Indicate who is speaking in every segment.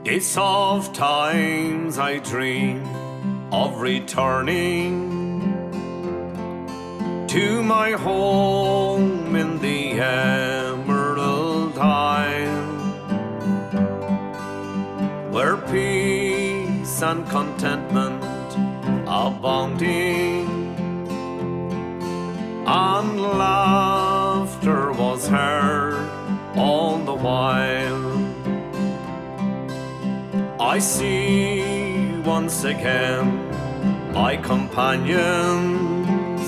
Speaker 1: It's oft times I dream of returning to my home in the Emerald Isle, where peace and contentment abounding and laughter was heard all the while. I see once again my companions,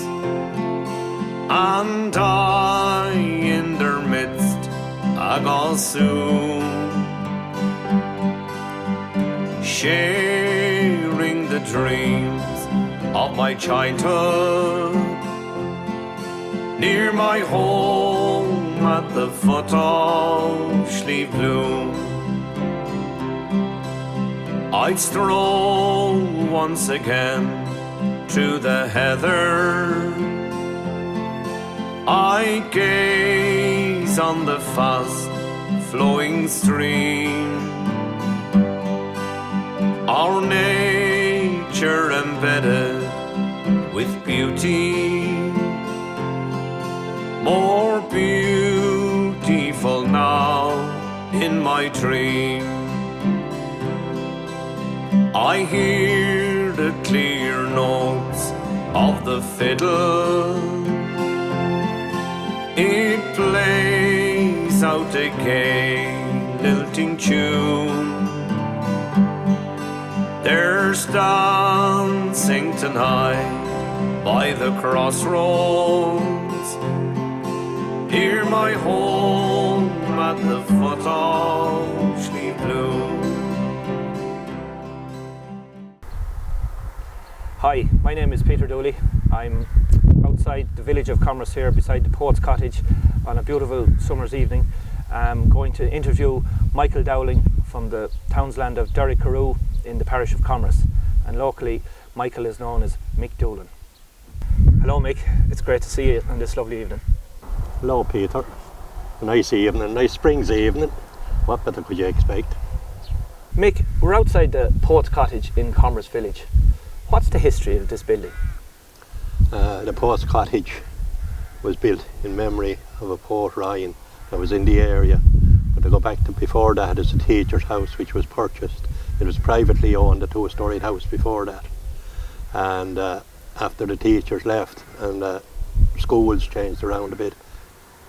Speaker 1: and I in their midst I go soon, sharing the dreams of my childhood, near my home at the foot of Slieve Bloom. I'd stroll once again through the heather, I gaze on the fast flowing stream, our nature embedded with beauty, more beautiful now in my dream. I hear the clear notes of the fiddle, it plays out a gay lilting tune. There's dancing tonight by the crossroads, near my home at the foot of Slieve Bloom.
Speaker 2: Hi, my name is Peter Dooley. I'm outside the village of Camross here beside the Poet's Cottage on a beautiful summer's evening. I'm going to interview Michael Dowling from the townsland of Derrycarew in the parish of Camross, and locally Michael is known as Mick Dowling. Hello Mick, it's great to see you on this lovely evening.
Speaker 3: Hello Peter, a nice evening, nice spring's evening. What better could you expect?
Speaker 2: Mick, we're outside the Poet's Cottage in Camross village. What's the history of this building?
Speaker 3: The Poet's Cottage was built in memory of a poet Ryan that was in the area. But to go back to before that, it's a teacher's house which was purchased. It was privately owned, a two-storied house before that. And after the teachers left and schools changed around a bit,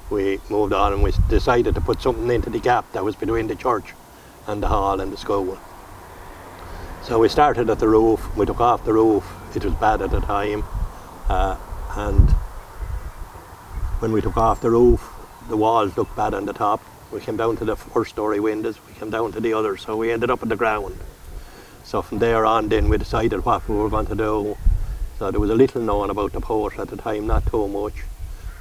Speaker 3: we moved on and we decided to put something into the gap that was between the church and the hall and the school. So we started at the roof, we took off the roof, it was bad at the time, and when we took off the roof, the walls looked bad on the top. We came down to the first story windows, we came down to the others, so we ended up at the ground. So from there on then we decided what we were going to do. So there was a little known about the poet at the time, not too much,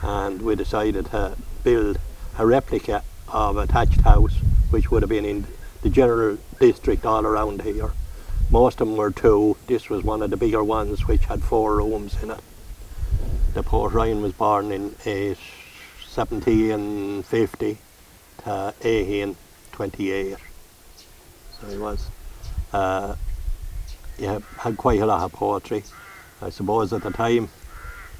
Speaker 3: and we decided to build a replica of a thatched house which would have been in the general district all around here. Most of them were two. This was one of the bigger ones which had 4 rooms in it. The poet Ryan was born in 1750 to 1828. So he was. He had quite a lot of poetry. I suppose at the time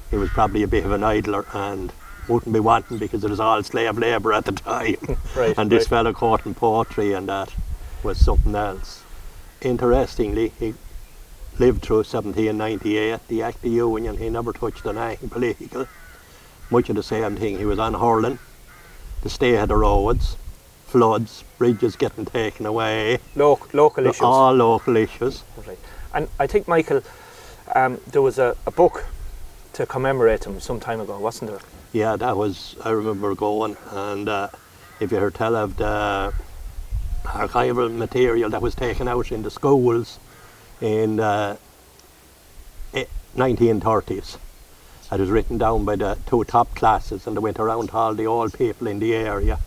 Speaker 3: he was probably a bit of an idler and wouldn't be wanting because it was all slave labour at the time.
Speaker 2: Right,
Speaker 3: and this fella quoting poetry and that was something else. Interestingly, he lived through 1798, the Act of Union. He never touched on anything political. Much of the same thing. He was on hurling, the state of the roads, floods, bridges getting taken away.
Speaker 2: Local issues.
Speaker 3: All local issues.
Speaker 2: Right. And I think, Michael, there was a book to commemorate him some time ago, wasn't there?
Speaker 3: Yeah, that was, I remember going, and if you heard tell of the archival material that was taken out in the schools in 1930s. It was written down by the 2 top classes and they went around to all the old people in the area.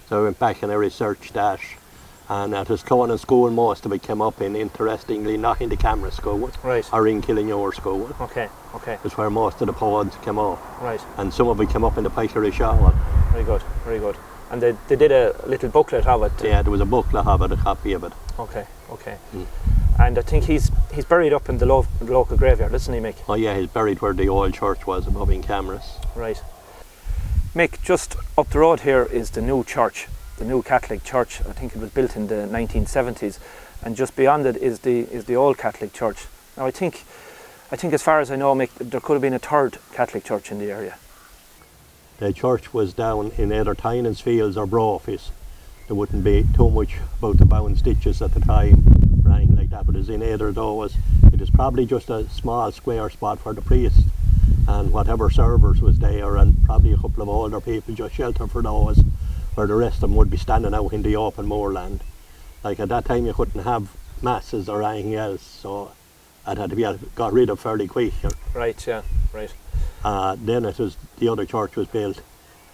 Speaker 3: So I went back and I researched that, and at his Clonan school most of it came up in, interestingly, not in the Camross school,
Speaker 2: right,
Speaker 3: or in Killinure school.
Speaker 2: Okay.
Speaker 3: That's where most of the poems came up.
Speaker 2: Right.
Speaker 3: And some of it came up in the Pikery Shawl.
Speaker 2: Very good. And they did a little booklet of it.
Speaker 3: Yeah, there was a booklet of it, a copy of it.
Speaker 2: Okay. And I think he's buried up in the local graveyard, isn't he, Mick?
Speaker 3: Oh yeah, he's buried where the old church was above in Camross.
Speaker 2: Right. Mick, just up the road here is the new church, the new Catholic church. I think it was built in the 1970s, and just beyond it is the old Catholic church. Now I think as far as I know, Mick, there could have been a third Catholic church in the area.
Speaker 3: The church was down in either Tynan's Fields or Brophy's. There wouldn't be too much about the bound stitches at the time or anything like that, but it's in either of those. It is probably just a small square spot for the priest and whatever servers was there, and probably a couple of older people just shelter for those, where the rest of them would be standing out in the open moorland. Like at that time you couldn't have masses or anything else, so it had to be got rid of fairly quick.
Speaker 2: Right, yeah, right.
Speaker 3: Then the other church was built.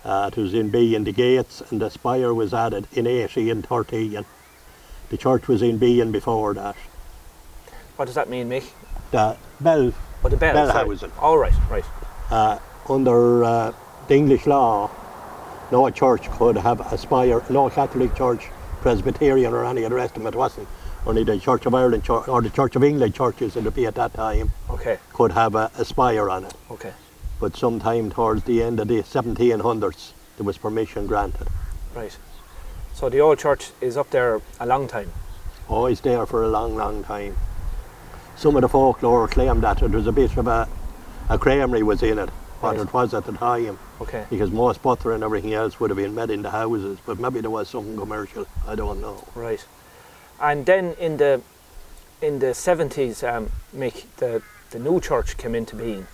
Speaker 3: It was in B in the gates, and the spire was added in 1813. The church was in B and before that.
Speaker 2: What does that mean, Mick?
Speaker 3: The bell.
Speaker 2: Oh, the bell
Speaker 3: housing.
Speaker 2: Oh, right.
Speaker 3: Under the English law, no church could have a spire, no Catholic church, Presbyterian or any of the rest of them. It wasn't. Only the Church of Ireland church, or the Church of England churches in the be at that time, could have a spire on it.
Speaker 2: Okay.
Speaker 3: But sometime towards the end of the 1700s, there was permission granted.
Speaker 2: Right. So the old church is up there a long time?
Speaker 3: Oh, it's there for a long, long time. Some of the folklore claimed that there was a bit of a creamery was in it, what it was at the time.
Speaker 2: Okay.
Speaker 3: Because most butter and everything else would have been made in the houses, but maybe there was something commercial, I don't know.
Speaker 2: Right. And then in the 70s, Mick, the new church came into being.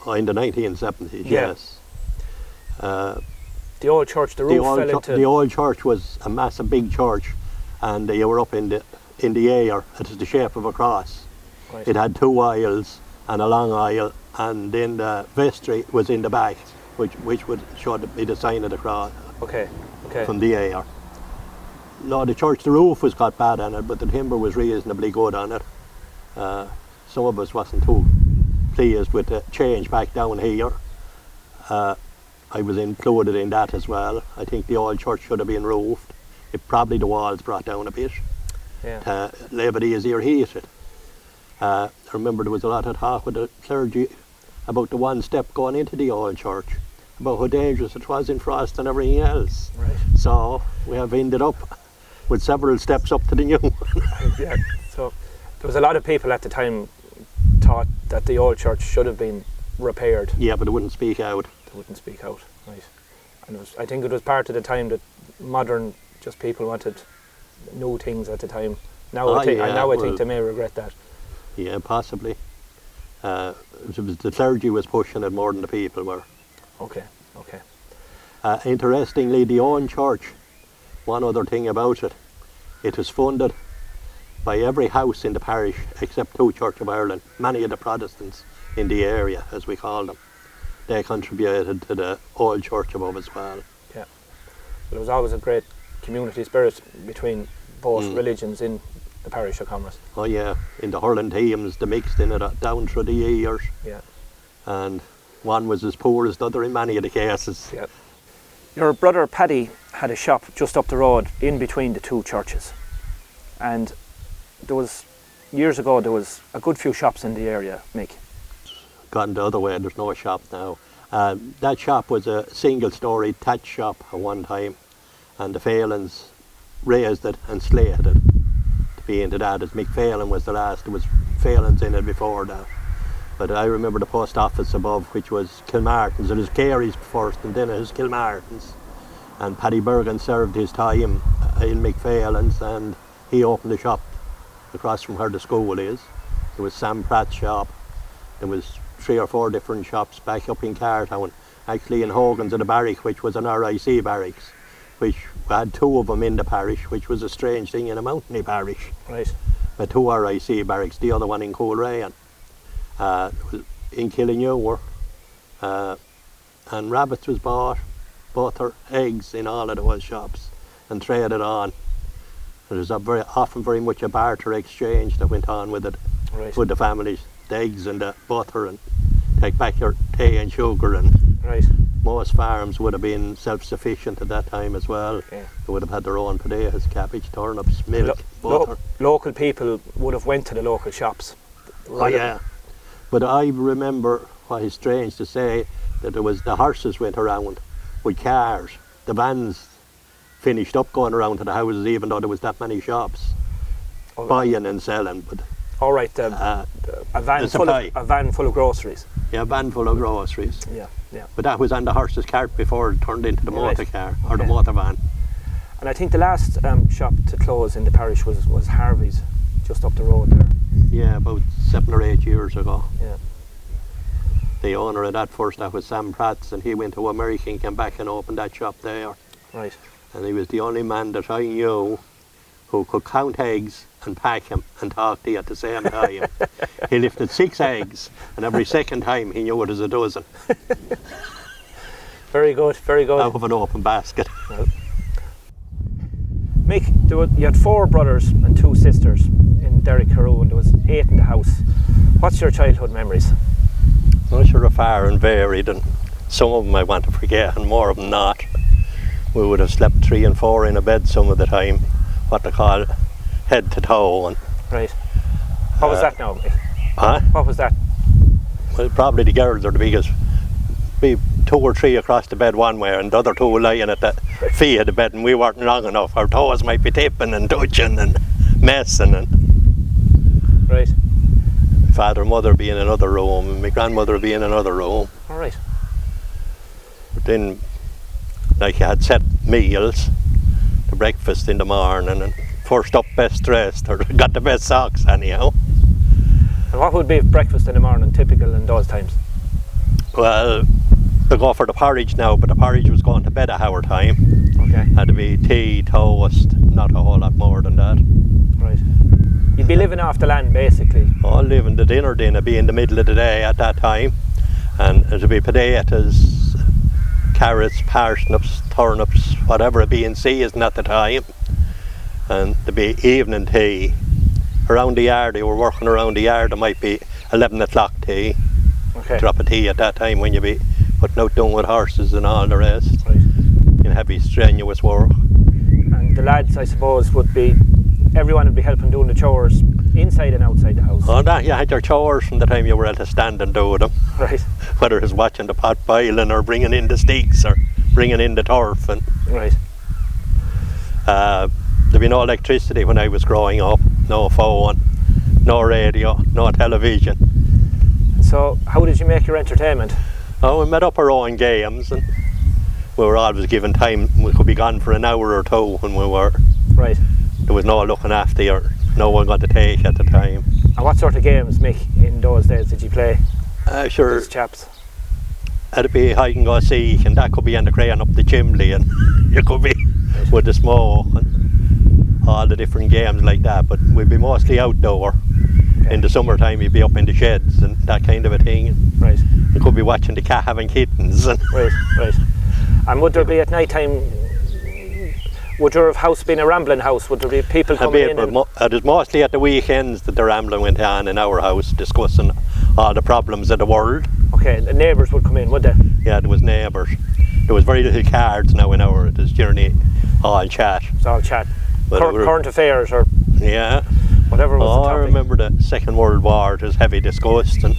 Speaker 3: Oh, in the 1970s,
Speaker 2: yeah.
Speaker 3: Yes.
Speaker 2: The old church, the roof fell into...
Speaker 3: The old church was a massive big church, and they were up in the air. It is the shape of a cross.
Speaker 2: Right.
Speaker 3: It had 2 aisles and a long aisle, and then the vestry was in the back, which would show the sign of the cross.
Speaker 2: Okay.
Speaker 3: From the air. No, the church, the roof was got bad on it, but the timber was reasonably good on it. Some of us wasn't too pleased with the change back down here. I was included in that as well. I think the old church should have been roofed. Probably the walls brought down a bit.
Speaker 2: Yeah.
Speaker 3: To leave it easier heated. I remember there was a lot of talk with the clergy about the one step going into the old church, about how dangerous it was in frost and everything else.
Speaker 2: Right.
Speaker 3: So we have ended up with several steps up to the new one.
Speaker 2: Yeah. So there was a lot of people at the time thought that the old church should have been repaired.
Speaker 3: Yeah, but they wouldn't speak out.
Speaker 2: They wouldn't speak out, right. And I think it was part of the time that modern, just people wanted new things at the time. Now I think they may regret that.
Speaker 3: Yeah, possibly. The clergy was pushing it more than the people were.
Speaker 2: Okay.
Speaker 3: Interestingly, the own church, one other thing about it, it was funded by every house in the parish except 2 Church of Ireland, many of the Protestants in the area, as we call them. They contributed to the old church above as well.
Speaker 2: Yeah. There was always a great community spirit between both religions in the parish of Camross.
Speaker 3: Oh yeah, in the hurling teams, they mixed in it down through the years.
Speaker 2: Yeah.
Speaker 3: And one was as poor as the other in many of the cases.
Speaker 2: Yeah. Your brother Paddy had a shop just up the road in between the 2 churches. And years ago there was a good few shops in the area, Mick.
Speaker 3: Gone the other way, there's no shop now. That shop was a single-storey thatch shop at one time, and the Phalans raised it and slated it to be into that, as Mick Phelan was the last. There was Phalans in it before that. But I remember the post office above, which was Kilmartin's. It was Carey's first, and then it was Kilmartin's. And Paddy Bergen served his time in Mick Phelan's, and he opened the shop across from where the school is. There was Sam Pratt's shop. There was 3 or 4 different shops back up in Cartown. Actually in Hogan's at the barrack, which was an RIC barracks, which had 2 of them in the parish, which was a strange thing in a mountainy parish.
Speaker 2: Right.
Speaker 3: But 2 RIC barracks, the other one in Coolrayan. In Killinure. And rabbits was bought, butter, eggs in all of those shops, and traded on. There was often very much a barter exchange that went on with it, with the families. The eggs and the butter, and take back your tea and sugar, and most farms would have been self-sufficient at that time as well.
Speaker 2: Yeah.
Speaker 3: They would have had their own potatoes, cabbage, turnips, milk, butter.
Speaker 2: Local people would have went to the local shops.
Speaker 3: Oh yeah. But I remember, what is strange to say, that there was the horses went around with cars. The vans finished up going around to the houses even though there was that many shops buying and selling. But
Speaker 2: all right, a van full of groceries.
Speaker 3: Yeah, a van full of groceries.
Speaker 2: Yeah, yeah.
Speaker 3: But that was on the horse's cart before it turned into the motor car or the motor van.
Speaker 2: And I think the last shop to close in the parish was Harvey's, just up the road there.
Speaker 3: Yeah, about 7 or 8 years ago.
Speaker 2: Yeah.
Speaker 3: The owner of that first, that was Sam Pratt's, and he went to America and came back and opened that shop there.
Speaker 2: Right.
Speaker 3: And he was the only man that I knew who could count eggs and pack them and talk to you at the same time. He lifted 6 eggs, and every second time he knew it was a dozen.
Speaker 2: Very good, very good.
Speaker 3: Out of an open basket.
Speaker 2: Well. Mick, you had 4 brothers and 2 sisters in Derry Carew, and there was 8 in the house. What's your childhood memories?
Speaker 3: I'm sure they're far and varied, and some of them I want to forget and more of them not. We would have slept 3 and 4 in a bed some of the time, what they call head to toe. And
Speaker 2: right. What was that now, Mick?
Speaker 3: Huh?
Speaker 2: What was that?
Speaker 3: Well, probably the girls are the biggest. Be 2 or 3 across the bed one way and the other 2 lying at the feet of the bed, and we weren't long enough. Our toes might be tipping and touching and messing. And
Speaker 2: right.
Speaker 3: my father and mother be in another room and my grandmother be in another room.
Speaker 2: All right.
Speaker 3: But then, like, you had set meals, the breakfast in the morning, and first up best dressed, or got the best socks anyhow.
Speaker 2: And what would be breakfast in the morning typical in those times?
Speaker 3: Well, they go for the porridge now, but the porridge was going to bed at our time.
Speaker 2: Okay.
Speaker 3: Had to be tea, toast, not a whole lot more than that.
Speaker 2: Right. You'd be living off the land basically.
Speaker 3: Oh, living the dinner then would be in the middle of the day at that time, and it'd be potatoes, carrots, parsnips, turnips, whatever it be in season at the time, and there'd be evening tea. Around the yard, they were working around the yard, there might be 11 o'clock tea.
Speaker 2: Okay.
Speaker 3: Drop of tea at that time when you be putting out down with horses and all the rest.
Speaker 2: Right.
Speaker 3: In heavy strenuous work.
Speaker 2: And the lads, I suppose, everyone would be helping doing the chores inside and outside the house.
Speaker 3: Oh, that, you had your chores from the time you were able to stand and do them.
Speaker 2: Right.
Speaker 3: Whether it was watching the pot boiling or bringing in the sticks or bringing in the turf. And
Speaker 2: right.
Speaker 3: there'd be no electricity when I was growing up, no phone, no radio, no television.
Speaker 2: So how did you make your entertainment?
Speaker 3: Oh, we made up our own games, and we were always given time. We could be gone for an hour or 2 when we were.
Speaker 2: Right.
Speaker 3: There was no looking after you, or no one got to take at the time.
Speaker 2: And what sort of games, Mick, in those days did you play?
Speaker 3: Sure.
Speaker 2: Those chaps.
Speaker 3: It'd be hide and go seek, and that could be on the crane up the chimney, and you could be with the smoke and all the different games like that. But we'd be mostly outdoor. Okay. In the summertime, you'd be up in the sheds and that kind of a thing.
Speaker 2: Right.
Speaker 3: You could be watching the cat having kittens. And
Speaker 2: right, right. And would there be at night time? Would your house be a rambling house? Would there be people coming in?
Speaker 3: It is mostly at the weekends that the rambling went on in our house, discussing all the problems of the world.
Speaker 2: Okay, the neighbours would come in, would they?
Speaker 3: Yeah, there was neighbours. There was very little cards now in our, it was generally all chat.
Speaker 2: It's all chat.
Speaker 3: Well,
Speaker 2: current affairs or
Speaker 3: yeah,
Speaker 2: whatever was the topic.
Speaker 3: I remember the Second World War. It was heavy discussed, and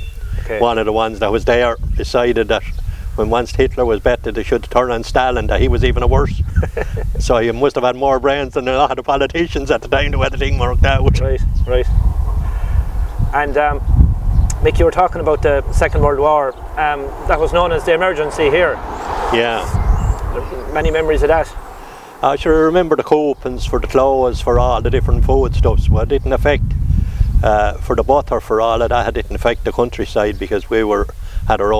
Speaker 3: one of the ones that was there decided that when once Hitler was better, they should turn on Stalin, that he was even a worse. So he must have had more brains than a lot of the politicians at the time the way the thing worked out.
Speaker 2: Right, right. And Mick, you were talking about the Second World War. That was known as the emergency here.
Speaker 3: Yeah.
Speaker 2: Many memories of that.
Speaker 3: I sure remember the coupons for the clothes, for all the different foodstuffs. Well, it didn't affect for the butter, for all of that. It didn't affect the countryside because we made our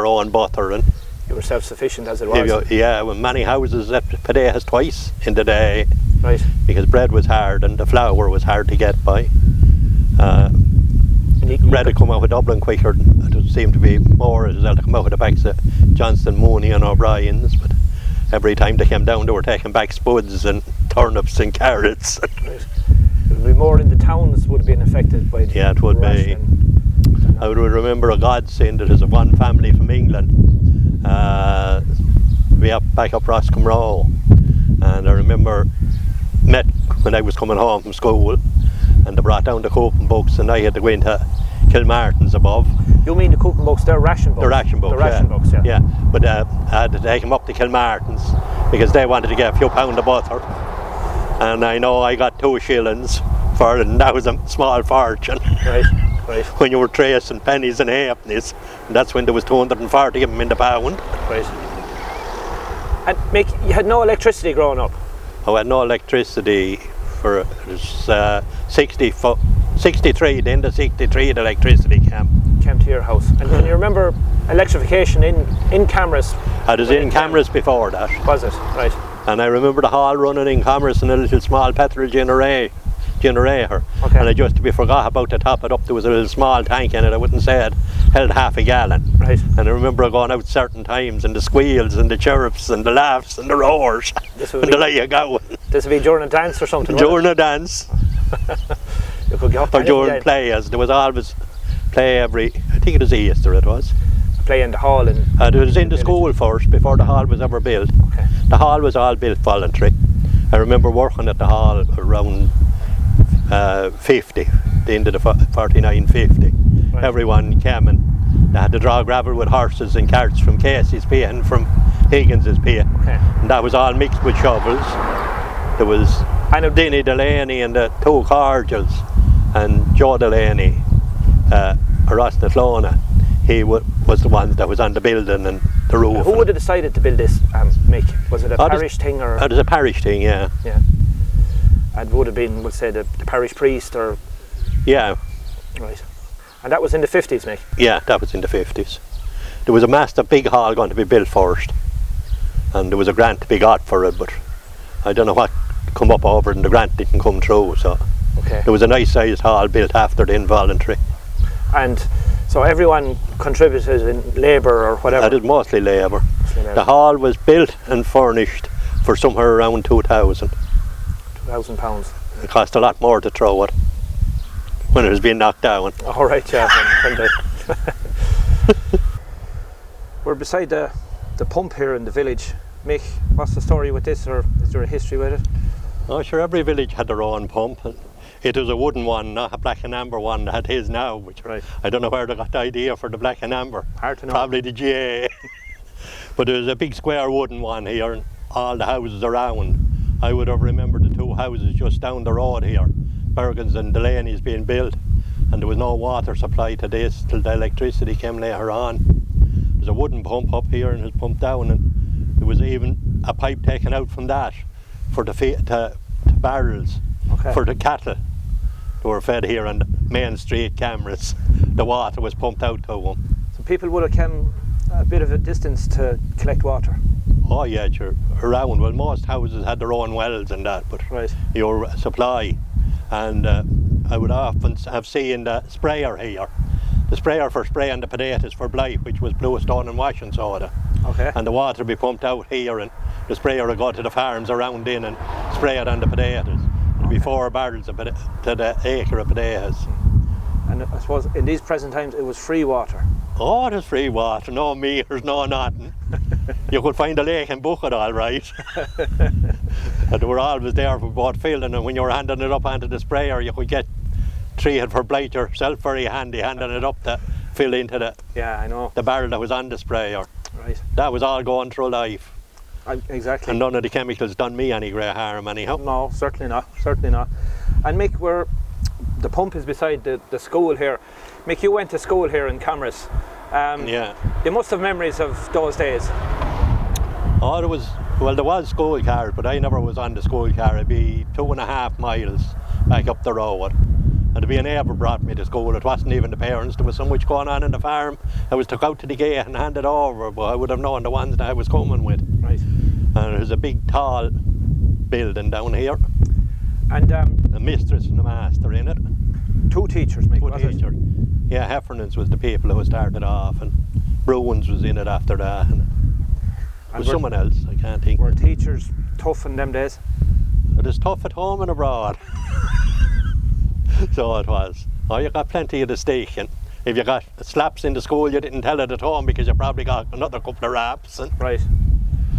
Speaker 3: own butter. And
Speaker 2: you were self-sufficient as it was.
Speaker 3: Yeah, well, many houses that potatoes twice in the day.
Speaker 2: Right.
Speaker 3: Because bread was hard and the flour was hard to get by. Bread would come out of Dublin quicker. It seemed to be more as well to come out of the backs of Johnston, Mooney and O'Brien's. But every time they came down, they were taking back spuds and turnips and carrots.
Speaker 2: Right. It would be more in the towns would have been affected by the
Speaker 3: would be. I would remember a godsend that is of one family from England. We up back up Camross, and I remember met when I was coming home from school, and they brought down the coping books, and I had to go into Kilmartins above.
Speaker 2: You mean the cooking books? They're ration books.
Speaker 3: The ration books.
Speaker 2: The ration books, yeah.
Speaker 3: Yeah, but I had to take them up to Kilmartins because they wanted to get a few pound of butter, and I know I got 2 shillings for it, and that was a small fortune.
Speaker 2: Right, right.
Speaker 3: When you were tracing pennies and halfpennies, and that's when there was 240 of them in the pound.
Speaker 2: Right. And Mick, you had no electricity growing up?
Speaker 3: I had no electricity for it was 63, the end of 63 the electricity came
Speaker 2: To your house. And can you remember electrification in Camross?
Speaker 3: I was in Camross before that.
Speaker 2: Was it? Right.
Speaker 3: And I remember the hall running in Camross in a little small petrol generator.
Speaker 2: Okay.
Speaker 3: And I just to be forgot about to top it up, there was a little small tank in it, I wouldn't say it held half a gallon.
Speaker 2: Right.
Speaker 3: And I remember going out certain times and the squeals and the chirps and the laughs and the roars and the way you going.
Speaker 2: This would be during a dance or something?
Speaker 3: During a dance.
Speaker 2: You could get up
Speaker 3: or during play, as there was always play every, I think it was Easter it was.
Speaker 2: Play in the hall?
Speaker 3: It was in the school first before the hall was ever built.
Speaker 2: Okay.
Speaker 3: The hall was all built voluntary. I remember working at the hall around 50, the end of the 49, 50.
Speaker 2: Right.
Speaker 3: Everyone came and they had to draw gravel with horses and carts from Casey's Pay and from Higgins's Pay.
Speaker 2: Okay.
Speaker 3: And that was all mixed with shovels. There was Denny Delaney and the 2 Cordials and Joe Delaney, Ross Natlona. He was the one that was on the building and the roof.
Speaker 2: Who would have decided to build this, Mick? Was it a parish thing or?
Speaker 3: It was a parish thing, yeah.
Speaker 2: Yeah. And would have been, we'll say, the parish priest or?
Speaker 3: Yeah.
Speaker 2: Right. And that was in the 50s, Mick?
Speaker 3: Yeah, that was in the 50s. There was a massive big hall going to be built first, and there was a grant to be got for it, but I don't know what come up over it and the grant didn't come through, so
Speaker 2: okay.
Speaker 3: There was a nice sized hall built after the involuntary.
Speaker 2: And so everyone contributed in labour or whatever?
Speaker 3: That is mostly labour. The hall was built and furnished for somewhere around 2,000.
Speaker 2: £2,000.
Speaker 3: It cost a lot more to throw it when it was being knocked down.
Speaker 2: All right, yeah. We're beside the pump here in the village. Mick, what's the story with this, or is there a history with it?
Speaker 3: Oh sure, every village had their own pump. And it was a wooden one, not a black and amber one that is now, which
Speaker 2: right.
Speaker 3: I don't know where they got the idea for the black and amber.
Speaker 2: Hard to know.
Speaker 3: Probably the GA. But there was a big square wooden one here and all the houses around. I would have remembered the 2 houses just down the road here, Bergen's and Delaney's being built, and there was no water supply to this till the electricity came later on. There's a wooden pump up here and it's pumped down, and there was even a pipe taken out from that for the to barrels,
Speaker 2: okay.
Speaker 3: for the cattle that were fed here on Main Street Camross. The water was pumped out to them.
Speaker 2: So people would have come a bit of a distance to collect water?
Speaker 3: Oh yeah, sure. Around, well most houses had their own wells and that, but
Speaker 2: right.
Speaker 3: your supply. And I would often have seen the sprayer here. The sprayer for spraying the potatoes for blight, which was Bluestone and washing soda.
Speaker 2: Okay.
Speaker 3: And the water would be pumped out here, and the sprayer would go to the farms around in and spray it on the potatoes. It'd be 4 barrels to the acre of potatoes.
Speaker 2: And I suppose in these present times it was free water?
Speaker 3: Oh, there's free water, no meters, no nothing. You could find a lake and book it all right. And they were always there for both filling, and when you were handing it up onto the sprayer you could get treated for blight yourself, very handy, handing it up to fill into the,
Speaker 2: yeah, I know.
Speaker 3: The barrel that was on the sprayer.
Speaker 2: Right.
Speaker 3: That was all going through life.
Speaker 2: Exactly.
Speaker 3: And none of the chemicals done me any great harm anyhow.
Speaker 2: No, certainly not, certainly not. And Mick, the pump is beside the school here. Mick, you went to school here in Camross.
Speaker 3: Yeah.
Speaker 2: You must have memories of those days.
Speaker 3: Oh, there was school cars, but I never was on the school car. It'd be 2.5 miles back up the road. And there'd be a neighbour brought me to school. It wasn't even the parents. There was so much going on in the farm. I was took out to the gate and handed over, but I would have known the ones that I was coming with.
Speaker 2: Right.
Speaker 3: And there's a big tall building down here.
Speaker 2: And
Speaker 3: the mistress and the master in it.
Speaker 2: 2 teachers, Mick, was
Speaker 3: teachers.
Speaker 2: it?
Speaker 3: Yeah, Heffernan's was the people who started off, and Bruins was in it after that. And there was someone else, I can't think.
Speaker 2: Were teachers tough in them days?
Speaker 3: It was tough at home and abroad. So it was. Oh, you got plenty of the station. if you got slaps in the school, you didn't tell it at home because you probably got another couple of raps. And
Speaker 2: Right.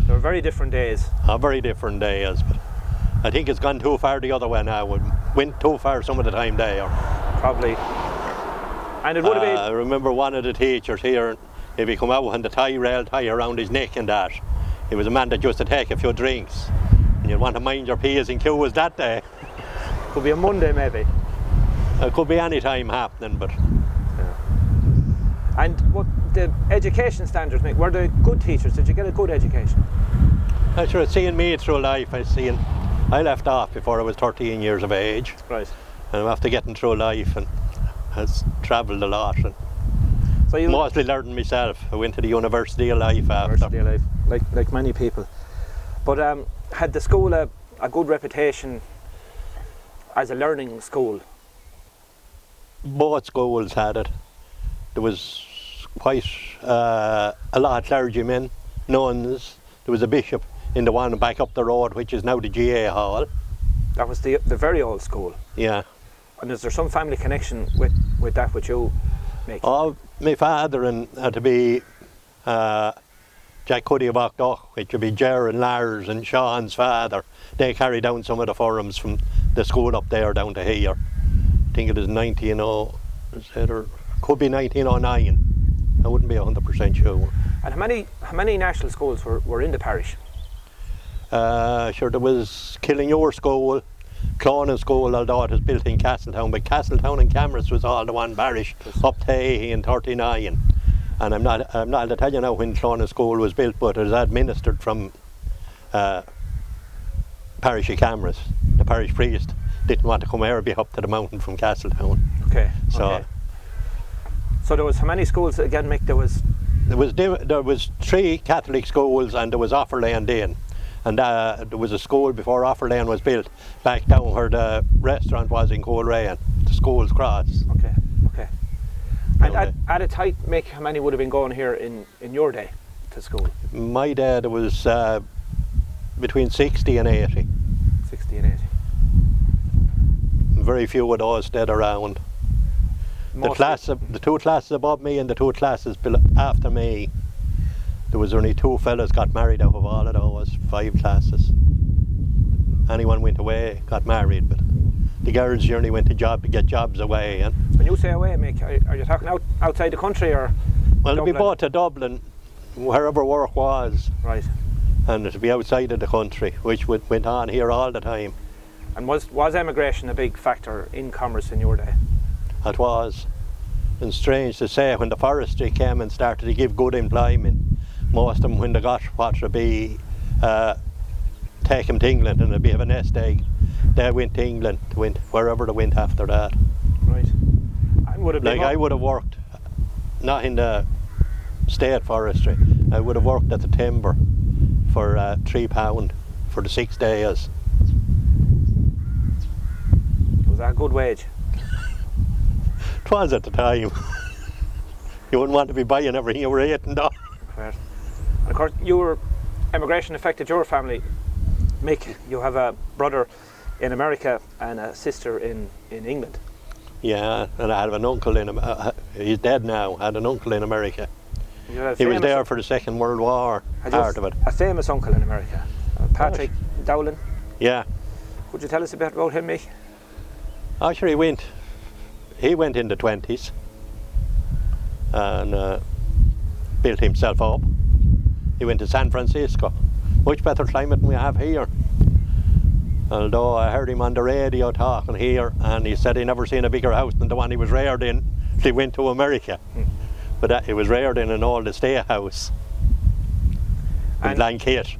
Speaker 2: They were very different days.
Speaker 3: very different days, but I think it's gone too far the other way now. It went too far some of the time there.
Speaker 2: Probably. And it would have been...
Speaker 3: I remember one of the teachers here, if he come out with the rail tie around his neck and that, he was a man that used to take a few drinks. And you'd want to mind your P's and Q's that day.
Speaker 2: Could be a Monday maybe.
Speaker 3: It could be any time happening, but...
Speaker 2: And what the education standards, Mick, were they good teachers? Did you get a good education?
Speaker 3: I'm sure seeing me through life, I left off before I was 13 years of age.
Speaker 2: Right.
Speaker 3: And after getting through life and has travelled a lot and
Speaker 2: So you
Speaker 3: mostly learning myself. I went to the University of Life after.
Speaker 2: University of Life, like many people. But had the school a good reputation as a learning school?
Speaker 3: Both schools had it. There was quite a lot of clergymen, nuns. There was a bishop in the one back up the road, which is now the GA Hall.
Speaker 2: That was the very old school.
Speaker 3: Yeah.
Speaker 2: And is there some family connection with that with you, Mick?
Speaker 3: Oh, my father and to be Jack Cuddy of Octoch, which would be Ger and Lars and Sean's father. They carried down some of the forums from the school up there down to here. I think it is 1900, or could be 1909. I wouldn't be 100% sure.
Speaker 2: And how many national schools were in the parish?
Speaker 3: Sure, there was Killinure School, Clonan School, although it was built in Castletown, but Castletown and Camross was all the one parish up to in 39. And I'm not able to tell you now when Clonan School was built, but it was administered from parish of Camross. The parish priest didn't want to come here, be up to the mountain from Castletown.
Speaker 2: Okay.
Speaker 3: So,
Speaker 2: okay. So there was how many schools again, Mick? There
Speaker 3: was 3 Catholic schools and there was Offerlane then. And there was a school before Offerlane was built, back down where the restaurant was in Coleraine, the School's Cross.
Speaker 2: Okay, okay. And at a tight, Mick, how many would have been going here in your day to school?
Speaker 3: My day there was between 60 and 80.
Speaker 2: 60 and 80.
Speaker 3: Very few of those stayed around. The 2 classes above me and the 2 classes after me, there was only 2 fellas got married out of all of those 5 classes. Anyone went away, got married, but the girls generally went to get jobs away. And
Speaker 2: when you say away, Mick, are you talking outside the country or?
Speaker 3: Well, it'd be both to Dublin, wherever work was.
Speaker 2: Right.
Speaker 3: And it'd be outside of the country, which went on here all the time.
Speaker 2: And was emigration a big factor in Camross in your day?
Speaker 3: It was. And strange to say, when the forestry came and started to give good employment, most of them, when they got what would be take them to England and a bit of a nest egg, they went to England, went wherever they went after that.
Speaker 2: Right.
Speaker 3: I would have worked, not in the state forestry, I would have worked at the timber for £3 for the 6 days.
Speaker 2: Was that a good wage?
Speaker 3: It was at the time. You wouldn't want to be buying everything you were eating though.
Speaker 2: Right. And of course, emigration affected your family. Mick, you have a brother in America and a sister in England.
Speaker 3: Yeah, and I have an uncle he's dead now. I had an uncle in America. He was there for the Second World War, part of it.
Speaker 2: A famous uncle in America, Patrick Dowling.
Speaker 3: Yeah.
Speaker 2: Could you tell us a bit about him, Mick?
Speaker 3: Oh, sure, he went in the 20s and built himself up. He went to San Francisco, much better climate than we have here. Although I heard him on the radio talking here, and he said he never seen a bigger house than the one he was reared in. He went to America, but he was reared in an old estate house in Blankett.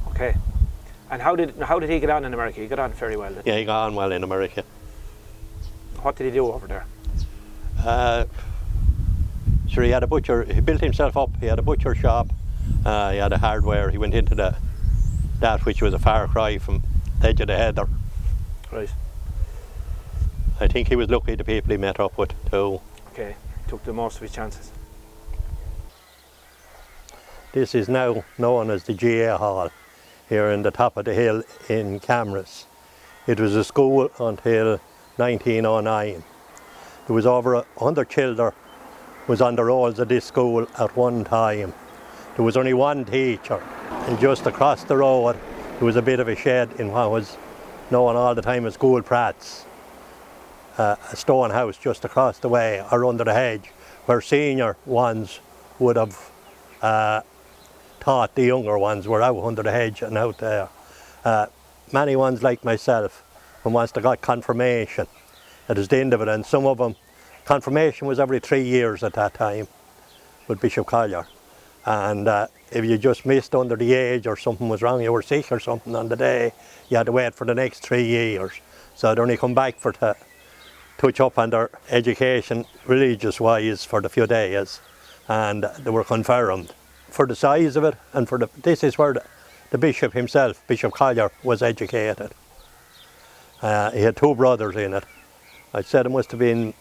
Speaker 2: Okay. And how did he get on in America? He got on very well.
Speaker 3: Yeah, he got on well in America.
Speaker 2: What did he do over there?
Speaker 3: Sure, he had a butcher. He built himself up. He had a butcher shop. He had a hardware. He went into that which was a far cry from the edge of the heather.
Speaker 2: Right.
Speaker 3: I think he was lucky the people he met up with too.
Speaker 2: Okay, took the most of his chances.
Speaker 3: This is now known as the GA Hall here in the top of the hill in Camross. It was a school until 1909. There was over 100 children was on the rolls of this school at one time. There was only one teacher, and just across the road there was a bit of a shed in what was known all the time as School Prats. A stone house just across the way or under the hedge where senior ones would have taught the younger ones were out under the hedge and out there. Many ones like myself, when once they got confirmation, it was the end of it, and some of them, confirmation was every 3 years at that time with Bishop Collier. And if you just missed under the age or something was wrong, you were sick or something on the day, you had to wait for the next 3 years. So they'd only come back for to touch up on their education religious-wise for the few days, and they were confirmed. For the size of it, and for this is where the bishop himself, Bishop Collier, was educated. He had 2 brothers in it. I'd say there must have been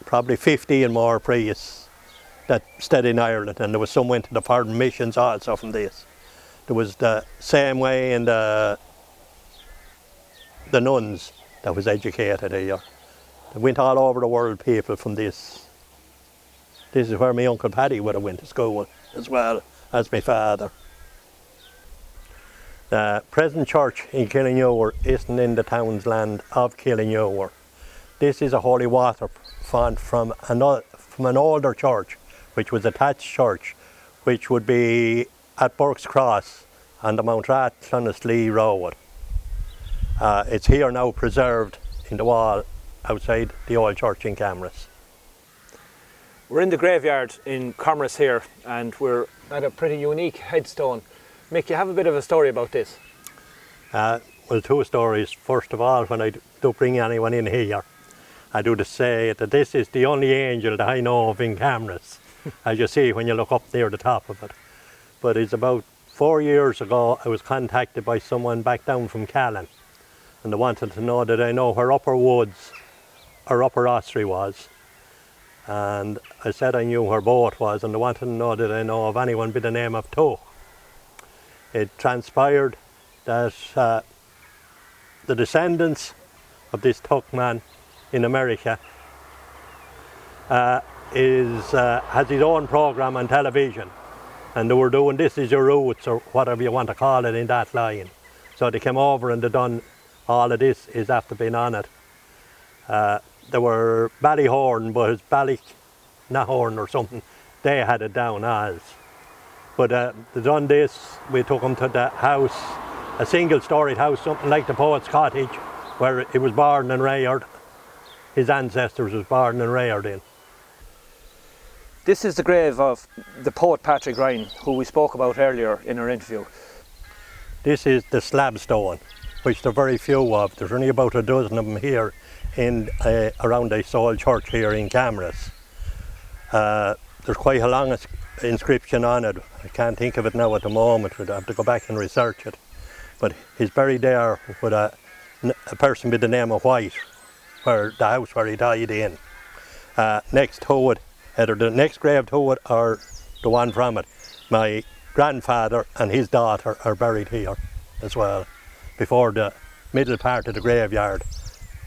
Speaker 3: probably 50 and more priests that stayed in Ireland, and there was some went to the foreign missions also from this. There was the same way in the nuns that was educated here. They went all over the world, people from this. This is where my Uncle Paddy would have went to school as well as my father. The present church in Killinure isn't in the town's land of Killinure. This is a holy water font from an older church, which was a thatched church, which would be at Burke's Cross on the Mount Rathlin Road. It's here now preserved in the wall outside the old church in Camross.
Speaker 2: We're in the graveyard in Camross here, and we're at a pretty unique headstone. Mick, you have a bit of a story about this?
Speaker 3: Well, 2 stories. First of all, when I do bring anyone in here, I do to say that this is the only angel that I know of in Camross, as you see when you look up near the top of it. But it's about 4 years ago I was contacted by someone back down from Callan, and they wanted to know that I know where Upper Woods or Upper Ossory was. And I said I knew where both was, and they wanted to know that I know of anyone by the name of Tuch. It transpired that the descendants of this Tuch man in America has his own programme on television, and they were doing This Is Your Roots or whatever you want to call it in that line. So they came over and they done all of this is after being on it. They were Ballyhorn, but it's Ballynahorn or something. They had it down as. But they done this, we took him to the house, a single-storied house, something like the poet's cottage, where he was born and reared. His ancestors was born and reared in.
Speaker 2: This is the grave of the poet Patrick Ryan, who we spoke about earlier in our interview.
Speaker 3: This is the slab stone, which there are very few of. There's only about a dozen of them here in around this old church here in Camross. There's quite a long inscription on it. I can't think of it now at the moment. We'd have to go back and research it. But he's buried there with a person by the name of White, where the house where he died in. Next to it, either the next grave to it or the one from it, my grandfather and his daughter are buried here as well, before the middle part of the graveyard.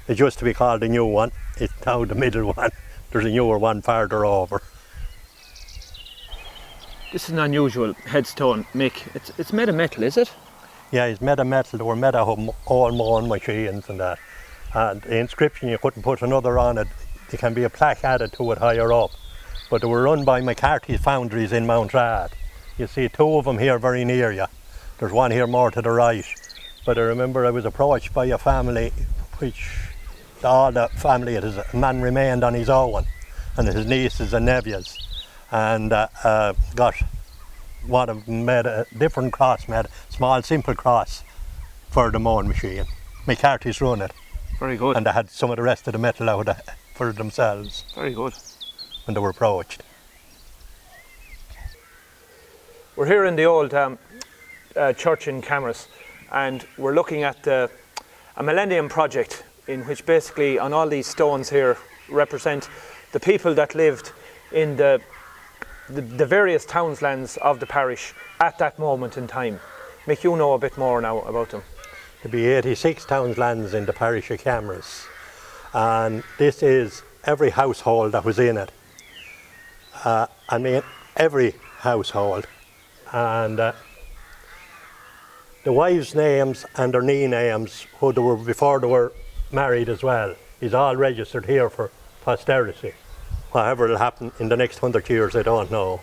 Speaker 3: It used to be called the new one. It's now the middle one. There's a newer one farther over.
Speaker 2: This is an unusual headstone, Mick. It's made of metal, is it?
Speaker 3: Yeah, it's made of metal. They were made of all mowing machines and that. And the inscription, you couldn't put another on it. There can be a plaque added to it higher up. But they were run by McCarthy's foundries in Mount Rad. You see 2 of them here very near you. There's one here more to the right. But I remember I was approached by a family, which all the family, a man remained on his own, and his nieces and nephews, and got one of them made a different cross, made a small simple cross for the mowing machine. McCarthy's run it.
Speaker 2: Very good.
Speaker 3: And they had some of the rest of the metal out for themselves.
Speaker 2: Very good.
Speaker 3: When they were approached.
Speaker 2: We're here in the old church in Camross, and we're looking at a millennium project in which basically on all these stones here represent the people that lived in the various townslands of the parish at that moment in time. Mick, you know a bit more now about them.
Speaker 3: There'll be 86 townslands in the parish of Camross, and this is every household that was in it. I mean, every household. And the wives' names and their knee names, who they were before they were married as well, is all registered here for posterity. Whatever will happen in the next 100 years, I don't know.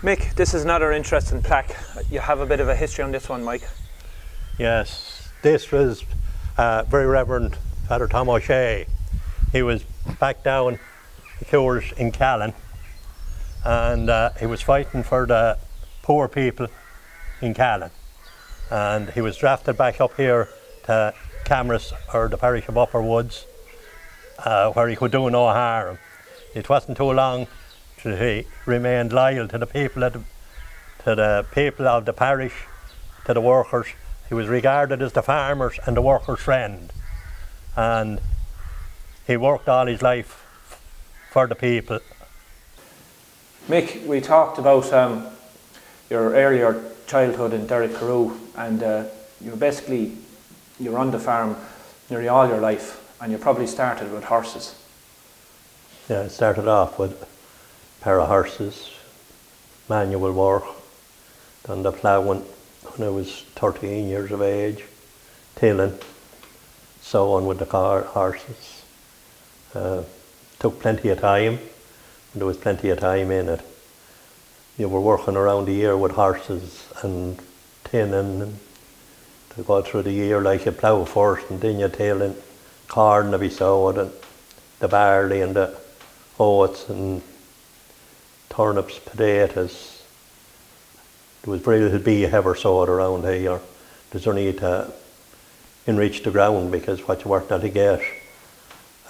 Speaker 2: Mick, this is another interesting plaque. You have a bit of a history on this one, Mike.
Speaker 3: Yes, this was Very Reverend Father Tom O'Shea. He was back down the Cures in Callan, and he was fighting for the poor people in Callan. And he was drafted back up here to Camross, or the parish of Upper Woods, where he could do no harm. It wasn't too long till he remained loyal to the people of the parish, to the workers. He was regarded as the farmers and the workers' friend, and he worked all his life for the people.
Speaker 2: Mick, we talked about your earlier childhood in Derek Carew, and you were on the farm nearly all your life, and you probably started with horses.
Speaker 3: Yeah, I started off with a pair of horses, manual work, done the ploughing when I was 13 years of age, tilling, sowing with the horses. Took plenty of time, and there was plenty of time in it. You were working around the year with horses and tilling, and to go through the year like you plough first, and then you tilling, corn to be sowed, and the barley and the oats and turnips, potatoes. There was very little beef ever sowed around here. There's only to enrich the ground, because what you weren't going to get.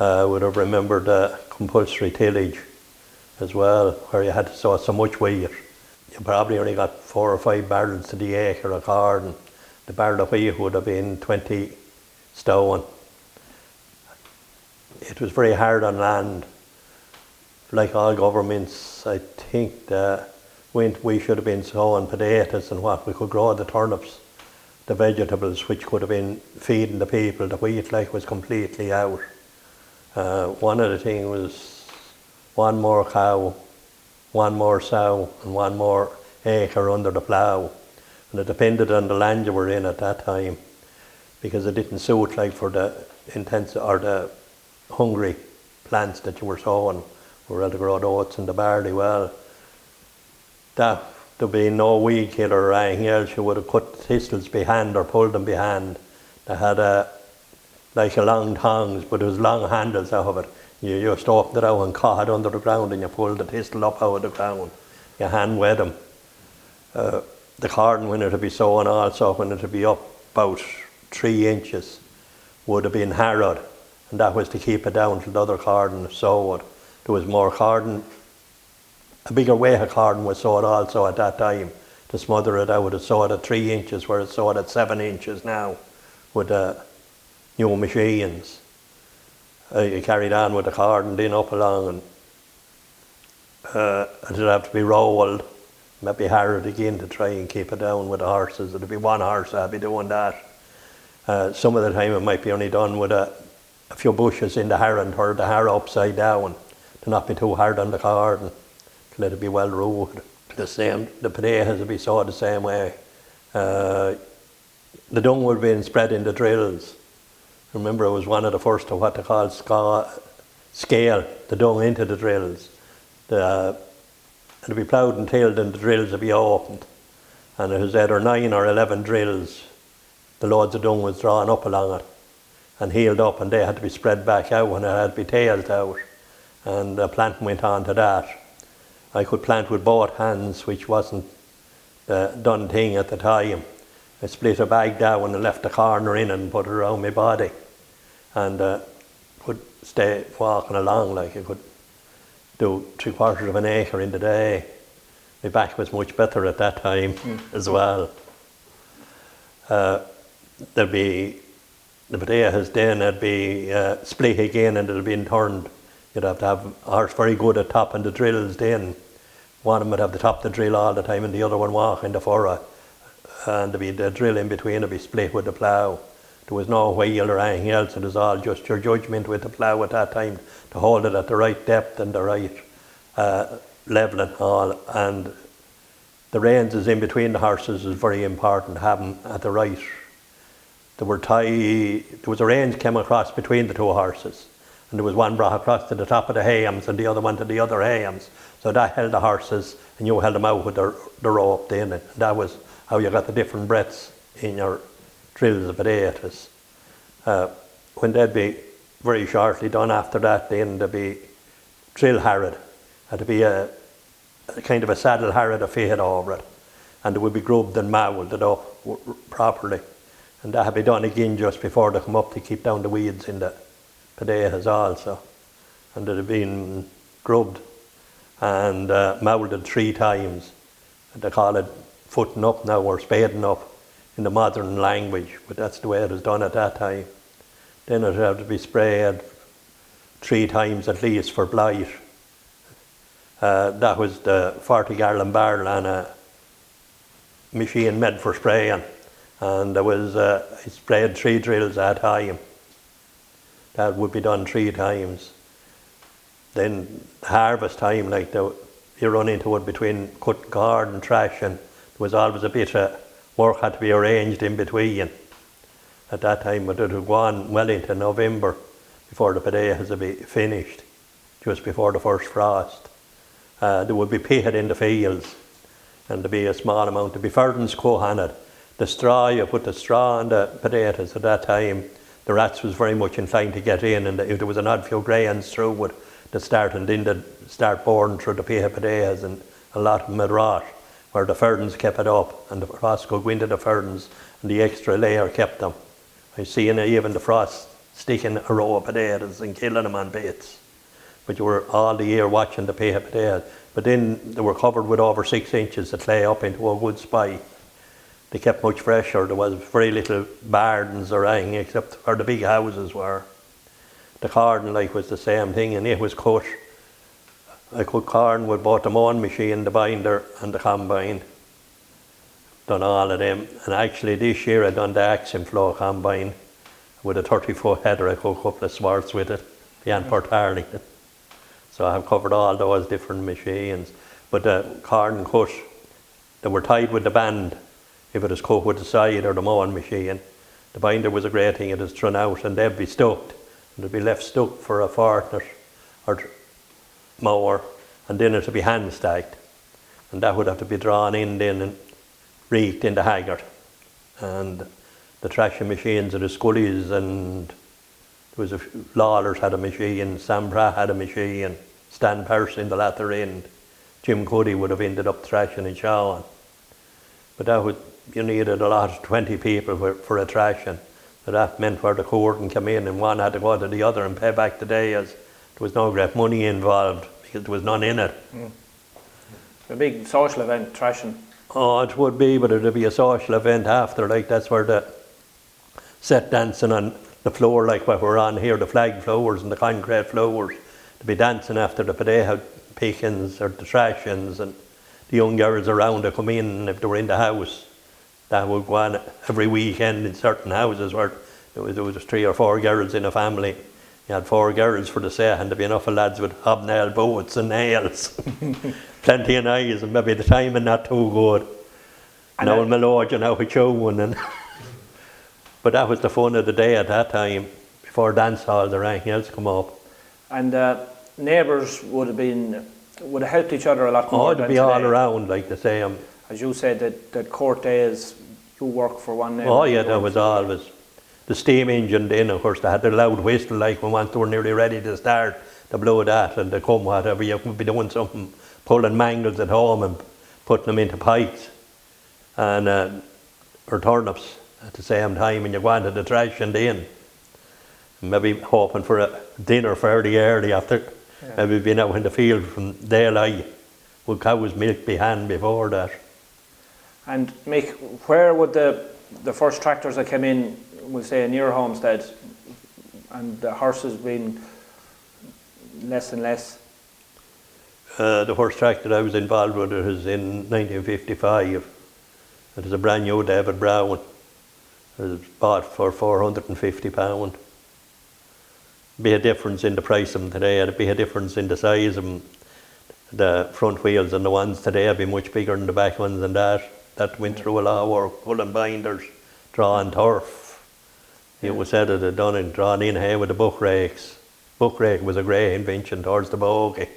Speaker 3: Would have remembered the compulsory tillage as well, where you had to sow so much wheat. You probably only got 4 or 5 barrels to the acre of corn. The barrel of wheat would have been 20 stone. It was very hard on land. Like all governments, I think that we should have been sowing potatoes and what we could grow, the turnips, the vegetables which could have been feeding the people. The wheat was completely out. One of the things was one more cow, one more sow, and one more acre under the plough. And it depended on the land you were in at that time, because it didn't suit for the intense or the hungry plants that you were sowing. We were able to grow the oats and the barley well. There'd be no weed killer or anything else. You would have cut the thistles by hand or pulled them by hand. They had a long tongs, but there was long handles out of it. You just opened it out and caught it under the ground, and you pulled the thistle up out of the ground. You hand wet them. The corn, when it would be sown also, when it would be up about 3 inches, would have been harrowed, and that was to keep it down till the other corn was sowed. There was more corn, a bigger weight of corn was sowed also at that time. To smother it, I would have sowed at 3 inches, where it's sowed at 7 inches now with new machines. You carried on with the corn, then up along, and it would have to be rolled, maybe harrowed again to try and keep it down with the horses. It'd be one horse that'd be doing that. Some of the time it might be only done with a few bushes in the harrow, and turn the harrow upside down to not be too hard on the corn, to let it be well rooted. The potatoes would be sowed the same way. The dung would have been spread in the drills. Remember, it was one of the first of what they call scale the dung into the drills. It'd be ploughed and tilled, and the drills would be opened. And it was either 9 or 11 drills. The loads of dung was drawn up along it and healed up, and they had to be spread back out when it had to be tailed out. And the planting went on to that. I could plant with both hands, which wasn't the done thing at the time. I split a bag down and left the corner in and put it around my body, and could stay walking along. I could do 3/4 of an acre in the day. My back was much better at that time as well. There'd be the potatoes, then it'd be split again, and it'd be turned. You'd have to have a horse very good at topping the drills then. One of them would have to top the drill all the time, and the other one walk in the furrow. And there'd be the drill in between, would be split with the plough. There was no wheel or anything else. It was all just your judgment with the plough at that time to hold it at the right depth and the right levelling all, and the reins is in between the horses is very important to have them at the right. There was a range came across between the two horses, and there was one brought across to the top of the hayams and the other one to the other hayams. So that held the horses, and you held them out with the rope then, and that was how you got the different breadths in your drills of potatoes. When they'd be very shortly done after that, then there'd be drill harrod. There'd be a kind of a saddle harrod fitted over it, and it would be grubbed and moulded up properly. And that had been done again just before they come up to keep down the weeds in the potatoes also. And it had been grubbed and moulded 3 times. They call it footing up now, or spading up in the modern language, but that's the way it was done at that time. Then it had to be sprayed 3 times at least for blight. That was the 40 gallon barrel and a machine made for spraying. And there was, it sprayed 3 drills at a time. That would be done 3 times. Then harvest time, like you run into it between cutting corn and thrashing. There was always a bit of work had to be arranged in between at that time, but it had gone well into November before the potatoes would be finished, just before the first frost. There would be pitted in the fields, and there'd be a small amount. There'd be ferdens cut on it. The straw, you put the straw on the potatoes at that time. The rats was very much inclined to get in, and if there was an odd few grains through it, they'd start, and then they'd start boring through the pitted potatoes, and a lot of them had rot, where the ferdens kept it up, and the frost could go into the ferdens, and the extra layer kept them. I seen even the frost sticking a row of potatoes and killing them on bits. But you were all the year watching the pitted potatoes. But then they were covered with over 6 inches of clay up into a good spike. They kept much fresher. There was very little bardens or anything except where the big houses were. The corn like was the same thing, and it was cut. I cut corn with both the mowing machine, the binder and the combine. Done all of them. And actually this year I done the axiom flow combine with a 30-foot header. I cut a couple of swarts with it beyond Port Harlington. So I have covered all those different machines. But the corn cut, they were tied with the band. If it was cut with the side or the mowing machine, the binder was a great thing. It was thrown out and they'd be stuck, and they'd be left stuck for a fortnight or more, and then it would be hand stacked, and that would have to be drawn in then and reeked in the haggard. And the thrashing machines of the Scullies, and there was Lawlers had a machine, Sam Pratt had a machine, Stan Pearce in the latter end, Jim Cuddy would have ended up thrashing in Shawan. But that would, you needed a lot of 20 people for a thrashing. So that meant where the curtain came in and one had to go to the other and pay back the day, as there was no great money involved because there was none in it.
Speaker 2: A big social event, thrashing.
Speaker 3: Oh, it would be, but it would be a social event after, like that's where the set dancing on the floor, like what we're on here, the flag flowers and the concrete flowers, to be dancing after the potato pickings or the thrashings, and the young girls around to come in, and if they were in the house, that would go on every weekend in certain houses where there was 3 or 4 girls in a family. You had 4 girls for the set, and there'd be enough of lads with hobnail boots and nails. Plenty of knives, and maybe the timing not too good. And now my lord, you know, with chewing and but that was the fun of the day at that time, before dance halls or anything else come up.
Speaker 2: And neighbours would have helped each other a lot more.
Speaker 3: Oh, it'd be all around, like the same.
Speaker 2: As you said, that court days, you work for one neighbour.
Speaker 3: Oh yeah, that was always. The steam engine then, of course, they had the loud whistle, like when once they were nearly ready to start, they blow that and they come whatever, you could be doing something, pulling mangles at home and putting them into pikes and or turnips at the same time, and you go into the trash and then maybe hoping for a dinner fairly early after maybe being out in the field from daylight with cow's milk behind before that.
Speaker 2: And Mick, where would the first tractors that came in, we'll say in your homestead, and the horses being less and less?
Speaker 3: The first tractor I was involved with was in 1955. It was a brand new David Brown. It was bought for £450. Be a difference in the price of them today. It'd be a difference in the size of them. the front wheels and the ones today have been much bigger than the back ones, and that went through a lot of work, pulling binders, drawing turf. It was said it had done it, drawn in here with the buck rakes. Buck rake was a great invention towards the bogie,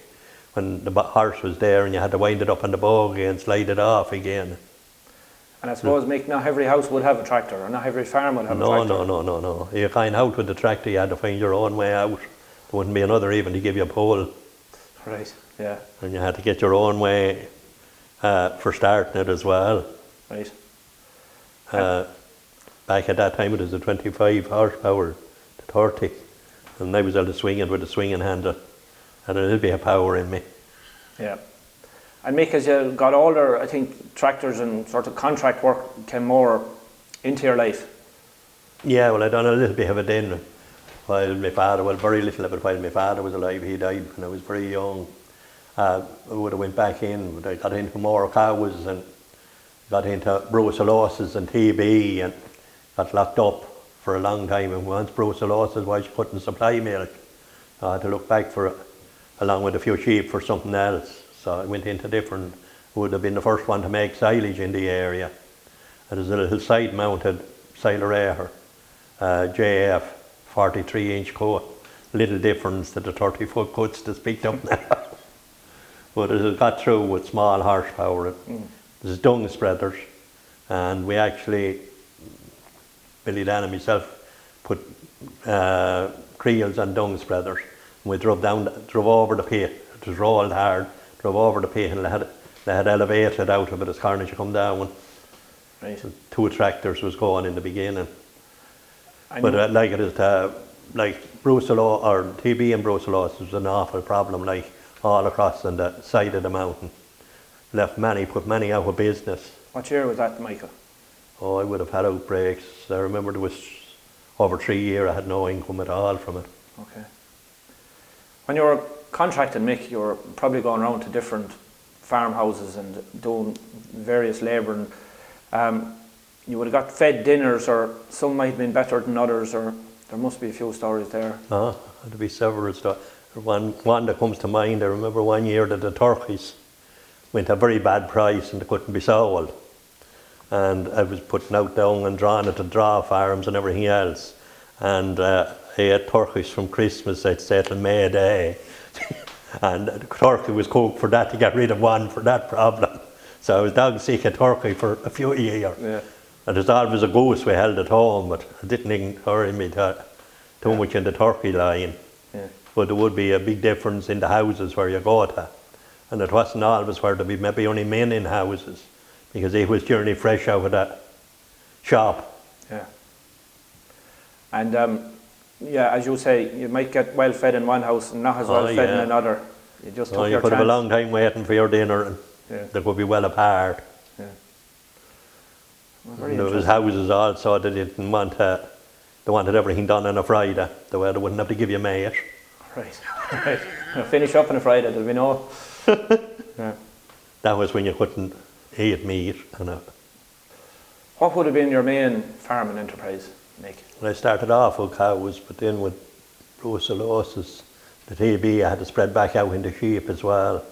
Speaker 3: when the horse was there and you had to wind it up on the bogie and slide it off again.
Speaker 2: And I suppose, Mick, not every house would have a tractor, or not every farm would have a tractor.
Speaker 3: No. You kind of out with the tractor, you had to find your own way out. There wouldn't be another even to give you a pole.
Speaker 2: Right, yeah.
Speaker 3: And you had to get your own way for starting it as well.
Speaker 2: Right.
Speaker 3: Back at that time it was a 25 horsepower to 30. And I was able to swing it with a swinging handle. Had a little bit of power in me.
Speaker 2: Yeah. And Mick, as you got older, I think tractors and sort of contract work came more into your life.
Speaker 3: Yeah, well, I done a little bit of it then while my father, well, very little of it while my father was alive. He died when I was very young. I would have went back in, but I got into more cows and got into brucellosis and TB and got locked up for a long time. And once brucellosis was, you couldn't supply milk. I had to look back for it, along with a few sheep, for something else. So I went into different, would have been the first one to make silage in the area. And there's a little side-mounted silerator, JF, 43-inch coat. Little difference to the 30-foot cuts that's picked up now. But it has got through with small horsepower. There's dung spreaders, and we actually, Billy Dan and myself, put creels on dung spreaders. And we drove over the pit. It was rolled hard. Drove over the pit, and they had elevated out of it as Carnage come down.
Speaker 2: Right.
Speaker 3: So 2 tractors was going in the beginning.
Speaker 2: But
Speaker 3: like it is, like brucellosis or TB and brucellosis was an awful problem, like all across on the side of the mountain. Put many out of business.
Speaker 2: What year was that, Michael?
Speaker 3: Oh, I would have had outbreaks. I remember there was over 3 years I had no income at all from it.
Speaker 2: Okay. When you were contracted, Mick, you were probably going around to different farmhouses and doing various labour, and you would have got fed dinners, or some might have been better than others, or there must be a few stories there.
Speaker 3: There'd be several stories. One that comes to mind, I remember one year that the turkeys went a very bad price and they couldn't be sold. And I was putting out down and drawing it to draw farms and everything else. And I ate turkeys from Christmas, I'd say, till May Day. And the turkey was cooked for that, to get rid of one for that problem. So I was dog sick of turkey for a few years.
Speaker 2: Yeah.
Speaker 3: And there's always a goose we held at home, but it didn't encourage me too much in the turkey line.
Speaker 2: Yeah.
Speaker 3: But there would be a big difference in the houses where you go to. And it wasn't always where there'd be maybe only men in houses, because he was generally fresh out of that shop.
Speaker 2: Yeah. And yeah, as you say, you might get well fed in one house and not as well fed in another. You just took your
Speaker 3: you could
Speaker 2: chance.
Speaker 3: have a long time waiting for your dinner, and they could be well apart.
Speaker 2: Yeah. Well, very
Speaker 3: there was houses also that didn't want they wanted everything done on a Friday, the way they wouldn't have to give you mate.
Speaker 2: Right, right. Finish up on a Friday, there'll be no. Yeah.
Speaker 3: That was when you couldn't eat meat.
Speaker 2: What would have been your main farming enterprise, Mick?
Speaker 3: Well, I started off with cows, but then with brucellosis, the TB, I had to spread back out into sheep as well.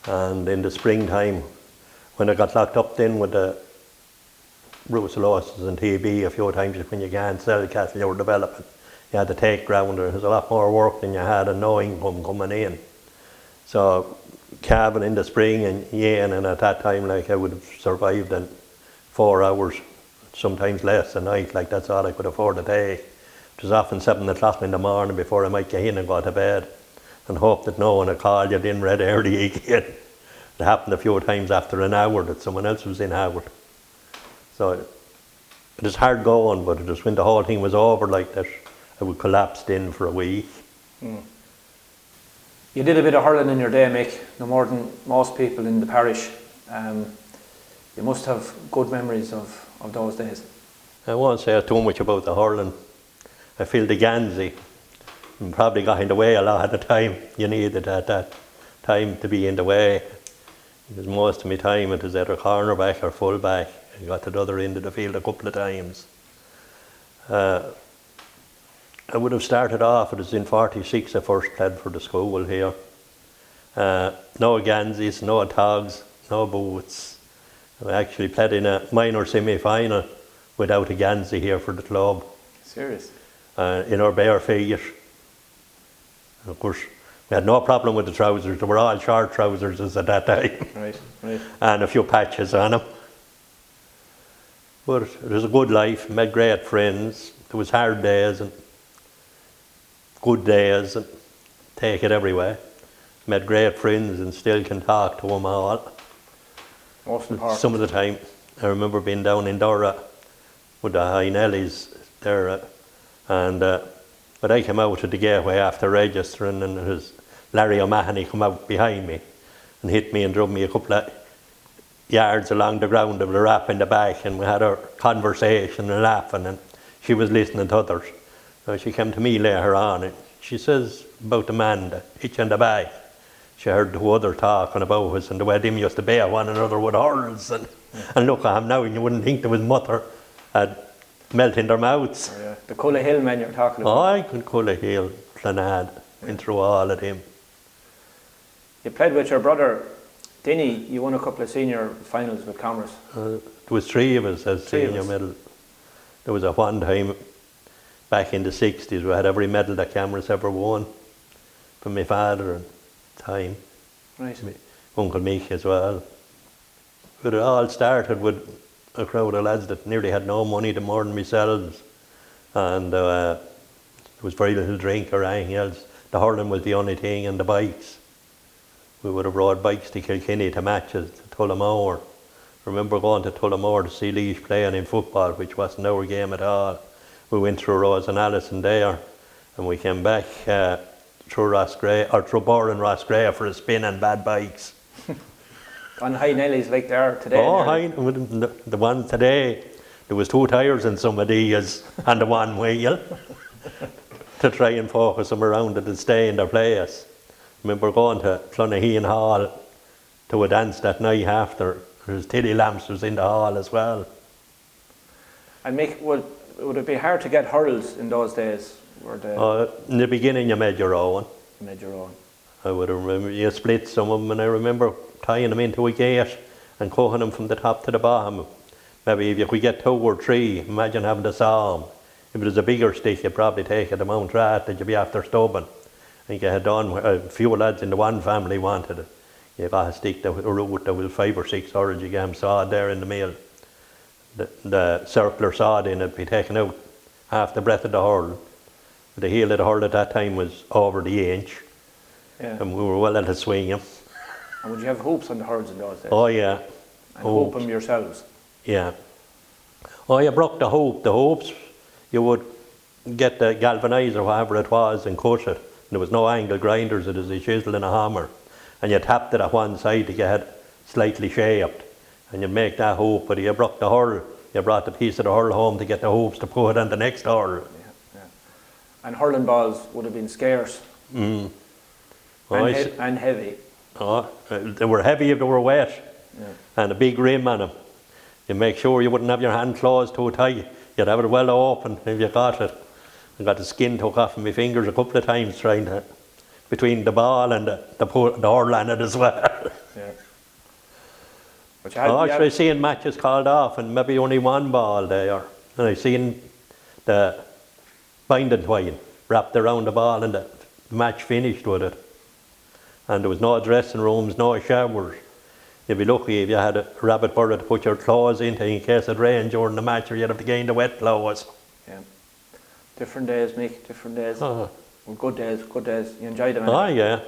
Speaker 3: And in the springtime, when I got locked up then with the brucellosis and TB a few times, when you can't sell cattle you were developing, you had to take ground. There was a lot more work than you had and no income coming in. So calving in the spring and yaying, and at that time, like, I would have survived in 4 hours, sometimes less a night. Like, that's all I could afford to take. It was often 7 o'clock in the morning before I might get in and go to bed, and hope that no one would call you in red early again. It happened a few times after an hour that someone else was in Howard. So it was hard going, but it was when the whole thing was over like that, I would collapse in for a week.
Speaker 2: You did a bit of hurling in your day, Mick, no more than most people in the parish. You must have good memories of those days.
Speaker 3: I won't say too much about the hurling. I feel the Gansey and probably got in the way a lot of the time. You needed at that time to be in the way, because most of my time it was either cornerback or fullback. I got to the other end of the field a couple of times. I would have started off, it was in 46 I first played for the school here, No gansies, no togs, no boots. I actually played in a minor semi-final without a gansie here for the club.
Speaker 2: Serious?
Speaker 3: In our bare feet. And of course, we had no problem with the trousers. They were all short trousers at that time.
Speaker 2: Right, right.
Speaker 3: And a few patches on them. But it was a good life, met great friends. There was hard days and good days, and take it every way. Met great friends and still can talk to them all.
Speaker 2: Most important.
Speaker 3: Some of the time, I remember being down in Dora with the High-Nellies there, but I came out at the gateway after registering, and it was Larry O'Mahony come out behind me and hit me and drove me a couple of yards along the ground with a rap in the back, and we had our conversation and laughing, and she was listening to others. So she came to me later on, and she says about the man that hit you in the back. She heard the other talking about us and the way them used to bear one another with hurls, and look at him now, and you wouldn't think there was mother had melt in their mouths.
Speaker 2: Oh, yeah. The Culla Hill men you're talking about.
Speaker 3: Oh, I could Culla Hill, Clonad, went through all of them.
Speaker 2: You played with your brother Denny. You won a couple of senior finals with Camross.
Speaker 3: There was three of us as senior medal. There was a one time back in the 60s we had every medal that Camross ever won from my father and time.
Speaker 2: Right.
Speaker 3: My Uncle Mick as well. But it all started with a crowd of lads that nearly had no money to more than themselves, and there was very little drink or anything else. The hurling was the only thing, and the bikes. We would have rode bikes to Kilkenny to matches, to Tullamore. I remember going to Tullamore to see Laois playing in football, which wasn't our game at all. We went through Rose and Allison there, and we came back through Roscrea, or through Bor and Roscrea for a spin on bad bikes.
Speaker 2: On High-Nellies like they are today.
Speaker 3: Oh, the one today, there was two tyres in some of these and the one wheel to try and focus them around it and stay in their place. I remember going to Clonaheen Hall to a dance that night after. There was Tilly Lamps was in the hall as well.
Speaker 2: And would it be hard to get hurls in those days?
Speaker 3: In the beginning you made your own.
Speaker 2: You made your own.
Speaker 3: I would remember you split some of them, and I remember tying them into a gate and cutting them from the top to the bottom. Maybe if you could get 2 or 3, imagine having to saw them. If it was a bigger stick, you'd probably take it to Mount Rat, that you'd be after stubbing. And you had done, a few lads in the one family wanted it. You got a stick that was a root that was 5 or 6 hours, you get them sawed there in the mill. The circular sawed in it, be taken out half the breadth of the hurl. The heel of the hurl at that time was over the inch.
Speaker 2: Yeah.
Speaker 3: And we were well into swinging.
Speaker 2: And would you have hoops on the hurls in those days?
Speaker 3: Oh yeah.
Speaker 2: And hoop them yourselves?
Speaker 3: Yeah. Oh, you broke the hoop. The hoops, you would get the galvanizer, whatever it was, and cut it. And there was no angle grinders, it was a chisel and a hammer. And you tapped it at one side to get it slightly shaped. And you'd make that hoop, but you broke the hurl. You brought the piece of the hurl home to get the hoops to put on the next hurl.
Speaker 2: Yeah. And hurling balls would have been scarce.
Speaker 3: Mm.
Speaker 2: And heavy.
Speaker 3: Oh, they were heavy if they were wet.
Speaker 2: Yeah.
Speaker 3: And a big rim on them. You make sure you wouldn't have your hand closed too tight. You'd have it well open if you got it. I got the skin took off of my fingers a couple of times trying to, between the ball and the hurl on it as well.
Speaker 2: Yeah.
Speaker 3: Actually, I seen matches called off and maybe only one ball there. And I seen the binding twine wrapped around the ball and the match finished with it. And there was no dressing rooms, no showers. You'd be lucky if you had a rabbit burrow to put your clothes into in case it rained during the match, or you'd have to gain the wet clothes.
Speaker 2: Yeah. Different days, Mick, different days.
Speaker 3: Well,
Speaker 2: good days, good days. You enjoyed them?
Speaker 3: Oh, yeah.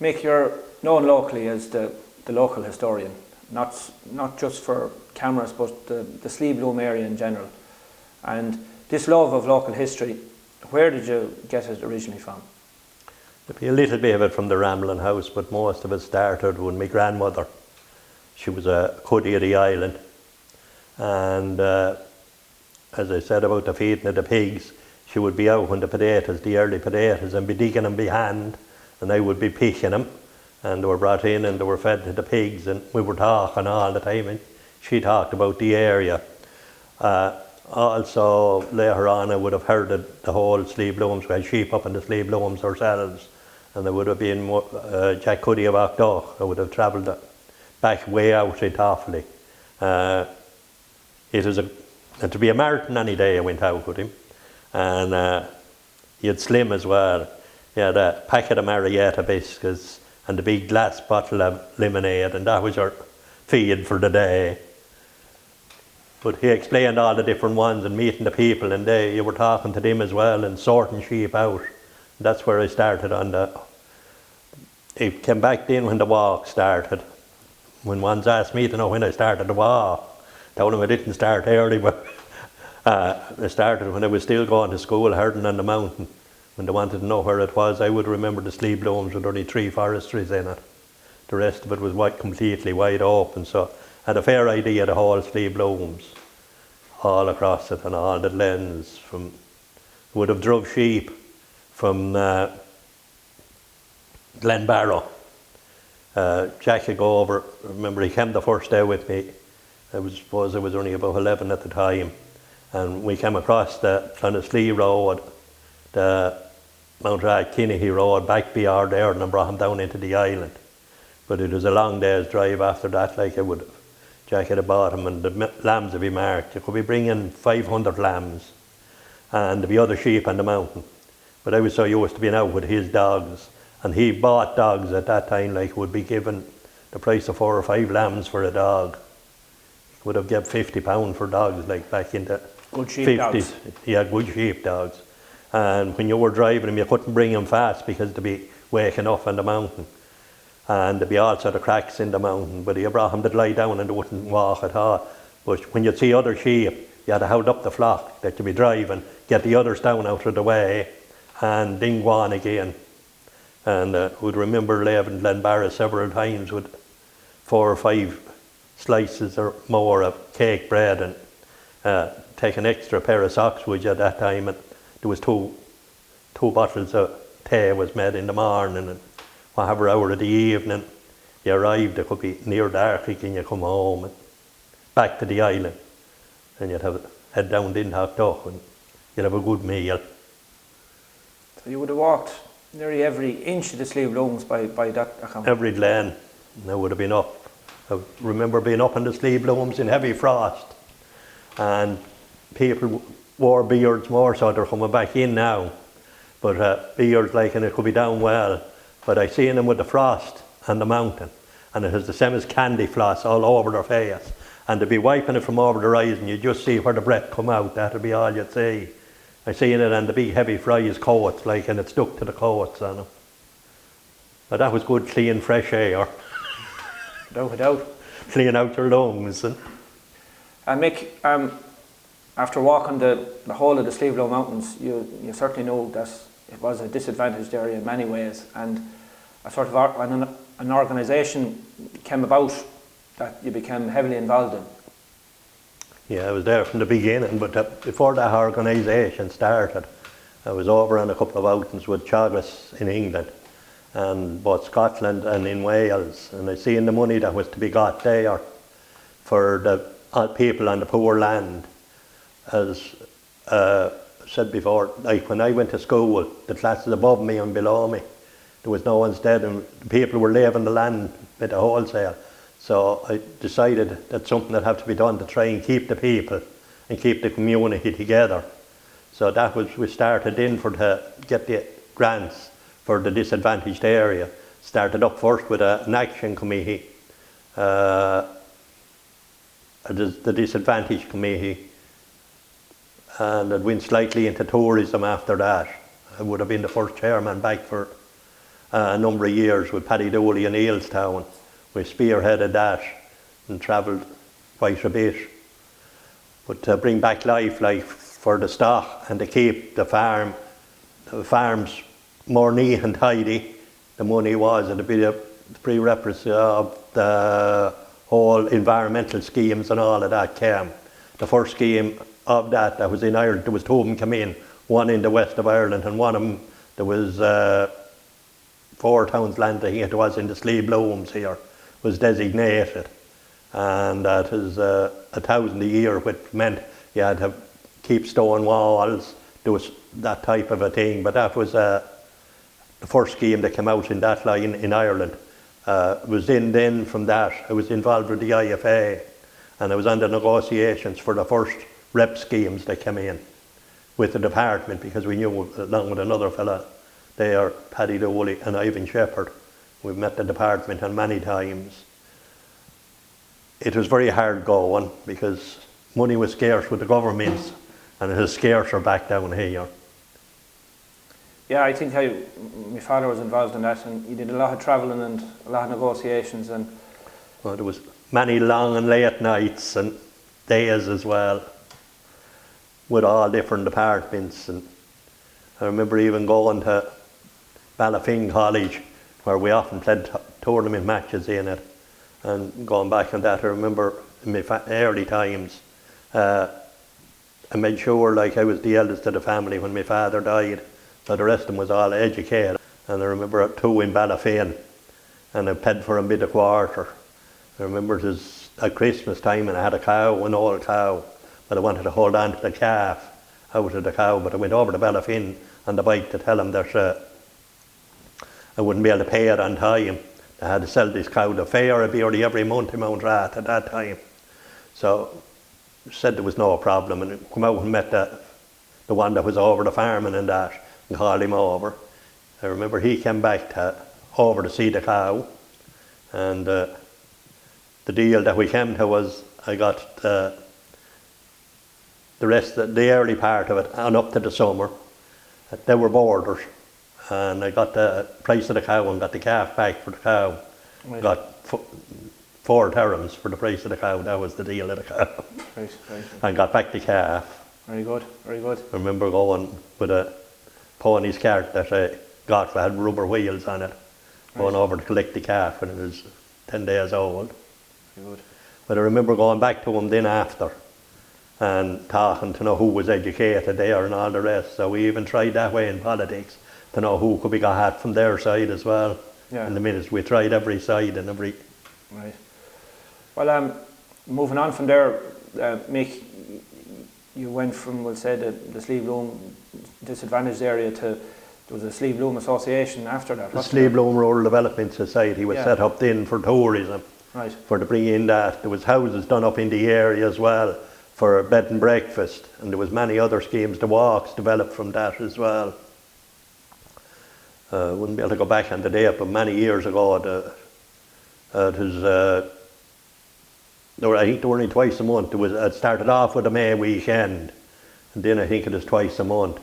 Speaker 2: Mick, you're known locally as the local historian, not just for Camross, but the Slieve Bloom area in general. And this love of local history, where did you get it originally from?
Speaker 3: There'd be a little bit of it from the Ramblin' House, but most of it started with my grandmother. She was a cuddy of the island. And as I said about the feeding of the pigs, she would be out when the early potatoes, and be digging them by hand, and I would be picking them. And they were brought in and they were fed to the pigs, and we were talking all the time, and she talked about the area. Also, later on, I would have heard the whole Slieve Blooms. We had sheep up in the Slieve Blooms ourselves, and there would have been Jack Cuddy of Octoch. I would have travelled back way out in Toffoli. It was to be a marathon any day I went out with him, and he had Slim as well. He had a packet of Marietta biscuits and a big glass bottle of lemonade, and that was our feed for the day. But he explained all the different ones and meeting the people, and you were talking to them as well and sorting sheep out. That's where I started on it came back then when the walk started. When one's asked me to know when I started the walk, I told him I didn't start early, but I started when I was still going to school, herding on the mountain. When they wanted to know where it was, I would remember the Slieve Blooms with only 3 forestries in it. The rest of it was completely wide open, so I had a fair idea of the whole Slieve Blooms, all across it and all the glens. Would have drove sheep from Glenbarrow. Jack would go over. I remember he came the first day with me. I suppose I was only about 11 at the time, and we came across the Clonaslee Road, the Mount Kinney Road, back beyond there, and I brought him down into the island. But it was a long day's drive after that. Like Jack had bought him, and the lambs would be marked. You could be bringing 500 lambs, and there'd be other sheep on the mountain. But I was so used to being out with his dogs, and he bought dogs at that time, like would be given the price of 4 or 5 lambs for a dog. He would have given £50 for dogs, like back in the
Speaker 2: Good sheep
Speaker 3: 50s.
Speaker 2: dogs.
Speaker 3: Yeah, good sheep dogs. And when you were driving them, you couldn't bring them fast because they'd be waking up on the mountain. And there'd be all sort of cracks in the mountain, but you brought them to lie down and they wouldn't walk at all. But when you'd see other sheep, you had to hold up the flock that you'd be driving, get the others down out of the way, and then go on again. And would remember leaving Glenbarrow several times with 4 or 5 slices or more of cake bread, and take an extra pair of socks with you at that time. And there was two bottles of tea was made in the morning, and whatever hour of the evening you arrived, it could be near dark and you come home and back to the island, and you'd head down to Octoch and you'd have a good meal.
Speaker 2: So you would have walked nearly every inch of the Slieve Blooms by that account?
Speaker 3: Every glen. I would have been up. I remember being up in the Slieve Blooms in heavy frost, and people wore beards more, so they're coming back in now. But beards, like, and it could be down well. But I seen them with the frost on the mountain, and it was the same as candy floss all over their face. And they'd be wiping it from over their eyes, and you just see where the breath come out. That'd be all you'd see. I seen it on the big heavy fries coats, like, and it stuck to the coats on them. But that was good, clean, fresh air.
Speaker 2: No doubt.
Speaker 3: Clean out your lungs. And
Speaker 2: Mick, after walking the whole of the Slieve Bloom Mountains, you certainly know that it was a disadvantaged area in many ways, and a sort of an organisation came about that you became heavily involved in.
Speaker 3: yeah, I was there from the beginning, but before that organisation started, I was over on a couple of outings with Camross in England, and both Scotland and in Wales, and I seen the money that was to be got there for the people on the poor land. As said before, like when I went to school, the classes above me and below me, there was no one stead, and people were leaving the land with the wholesale. So I decided that something would have to be done to try and keep the people and keep the community together. So that was, we started in to get the grants for the disadvantaged area. Started up first with an action committee, the disadvantaged committee, and it went slightly into tourism after that. I would have been the first chairman back for a number of years with Paddy Dooley in Eilstown. We spearheaded that and travelled quite a bit. But to bring back life for the stock and to keep the farms more neat and tidy, the money was at a bit of prerequisite of the whole environmental schemes and all of that came. The first scheme of that was in Ireland. There was 2 of them come in, one in the west of Ireland, and one of them, there was 4 towns land, I think it was, in the Slieve Blooms here, was designated, and that is 1,000 a year, which meant you had to keep stone walls. There was that type of a thing, but that was the first scheme that came out in that line in Ireland. Was in then from that, I was involved with the IFA, and I was under negotiations for the first rep schemes that came in with the department, because we knew, along with another fella there, Paddy Dooley and Ivan Shepherd, we've met the department on many times. It was very hard going because money was scarce with the governments, and it is scarcer back down here.
Speaker 2: Yeah, I think my father was involved in that, and he did a lot of travelling and a lot of negotiations. And
Speaker 3: well, there was many long and late nights and days as well, with all different departments. And I remember even going to Ballyfin College, where we often played tournament matches in it, and going back on that. I remember in my early times, I made sure like I was the eldest of the family when my father died, so the rest of them was all educated. And I remember 2 in Ballyfin, and I paid for a bit a quarter. I remember it was at Christmas time, and I had a cow, an old cow, but I wanted to hold on to the calf out of the cow, but I went over to Ballyfin on the bike to tell them that I wouldn't be able to pay it on time. I had to sell this cow. The fare would be only every month in Mount Rath at that time. So said there was no problem, and come out and met the one that was over the farming and that, and called him over. I remember he came back over to see the cow, and the deal that we came to was I got the rest of the early part of it and up to the summer. They were borders, and I got the price of the cow and got the calf back for the cow.
Speaker 2: Right.
Speaker 3: Got 4 terms for the price of the cow. That was the deal of the cow.
Speaker 2: Right.
Speaker 3: And got back the calf.
Speaker 2: Very good, very good.
Speaker 3: I remember going with a pony's cart that I got that had rubber wheels on it, going over to collect the calf, and it was 10 days old.
Speaker 2: Very good.
Speaker 3: But I remember going back to him then after and talking to know who was educated there and all the rest. So we even tried that way in politics to know who could be got at from their side as well.
Speaker 2: Yeah.
Speaker 3: In the minutes we tried every side and every.
Speaker 2: Right. Well, moving on from there, Mick, you went from, we'll say, the Slieve Bloom disadvantaged area to, there was a Slieve Bloom Association after that.
Speaker 3: The Slieve Bloom Rural Development Society was set up then for tourism.
Speaker 2: Right.
Speaker 3: For to bring in that. There was houses done up in the area as well for bed and breakfast, and there was many other schemes. The walks developed from that as well. Wouldn't be able to go back on the date, but many years ago, I think they were only twice a month. It started off with a May weekend, and then I think it was twice a month.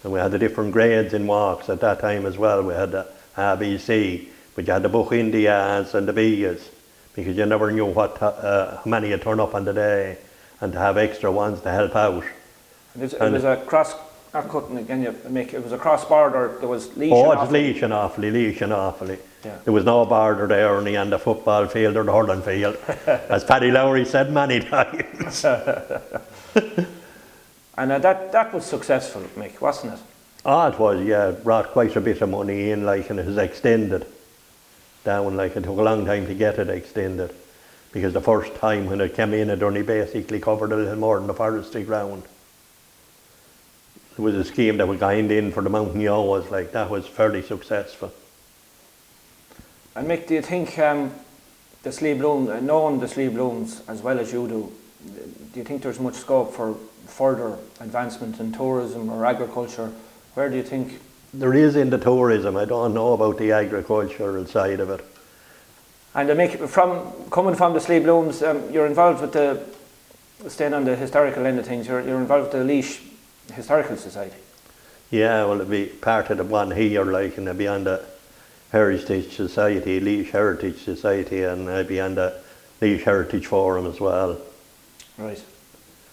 Speaker 3: And we had the different grades in walks at that time as well. We had the ABC, but you had the book in the A's and the B's, because you never knew how many would turn up on the day, and to have extra ones to help out.
Speaker 2: And it was a cross, not cutting again, it was a cross border, there was Laois
Speaker 3: and Offaly. Laois and Offaly.
Speaker 2: Yeah.
Speaker 3: There was no border there only on the football field or the hurling field, as Paddy Lowry said many times.
Speaker 2: And that was successful, Mick, wasn't it?
Speaker 3: Oh, it was, yeah. It brought quite a bit of money in, like, and it was extended down, like, it took a long time to get it extended, because the first time when it came in, it only basically covered a little more than the forestry ground. There was a scheme that was going in for the mountain yawas, like, that was fairly successful.
Speaker 2: And Mick, do you think the Slieve Bloom, knowing the Slieve Blooms as well as you do you think there's much scope for further advancement in tourism or agriculture? Where do you think?
Speaker 3: There is in the tourism. I don't know about the agricultural side of it.
Speaker 2: And Mick, coming from the Slieve Blooms, you're involved with staying on the historical end of things, you're involved with the Laois Historical Society.
Speaker 3: Yeah, well, it'd be part of the one here, like, and I'd be on the Heritage Society, Laois Heritage Society, and I'd be on the Laois Heritage Forum as well. Right.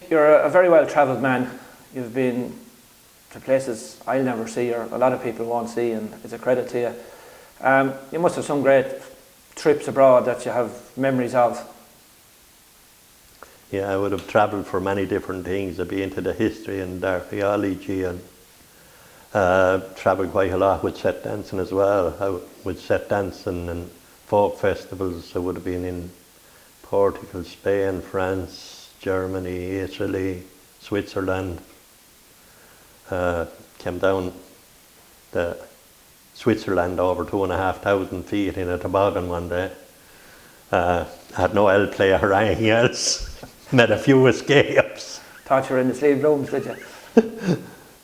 Speaker 2: You're a very well travelled man. You've been to places I'll never see, or a lot of people won't see, and it's a credit to you. You must have some great trips abroad that you have memories of.
Speaker 3: Yeah, I would have travelled for many different things. I'd be into the history and archaeology, and travelled quite a lot with set dancing as well. With set dancing and folk festivals, I would have been in Portugal, Spain, France, Germany, Italy, Switzerland. Came down the Switzerland over 2,500 feet in a toboggan one day. Had no L player or anything else. Made a few escapes.
Speaker 2: Thought you were in the Slieve Blooms, did you?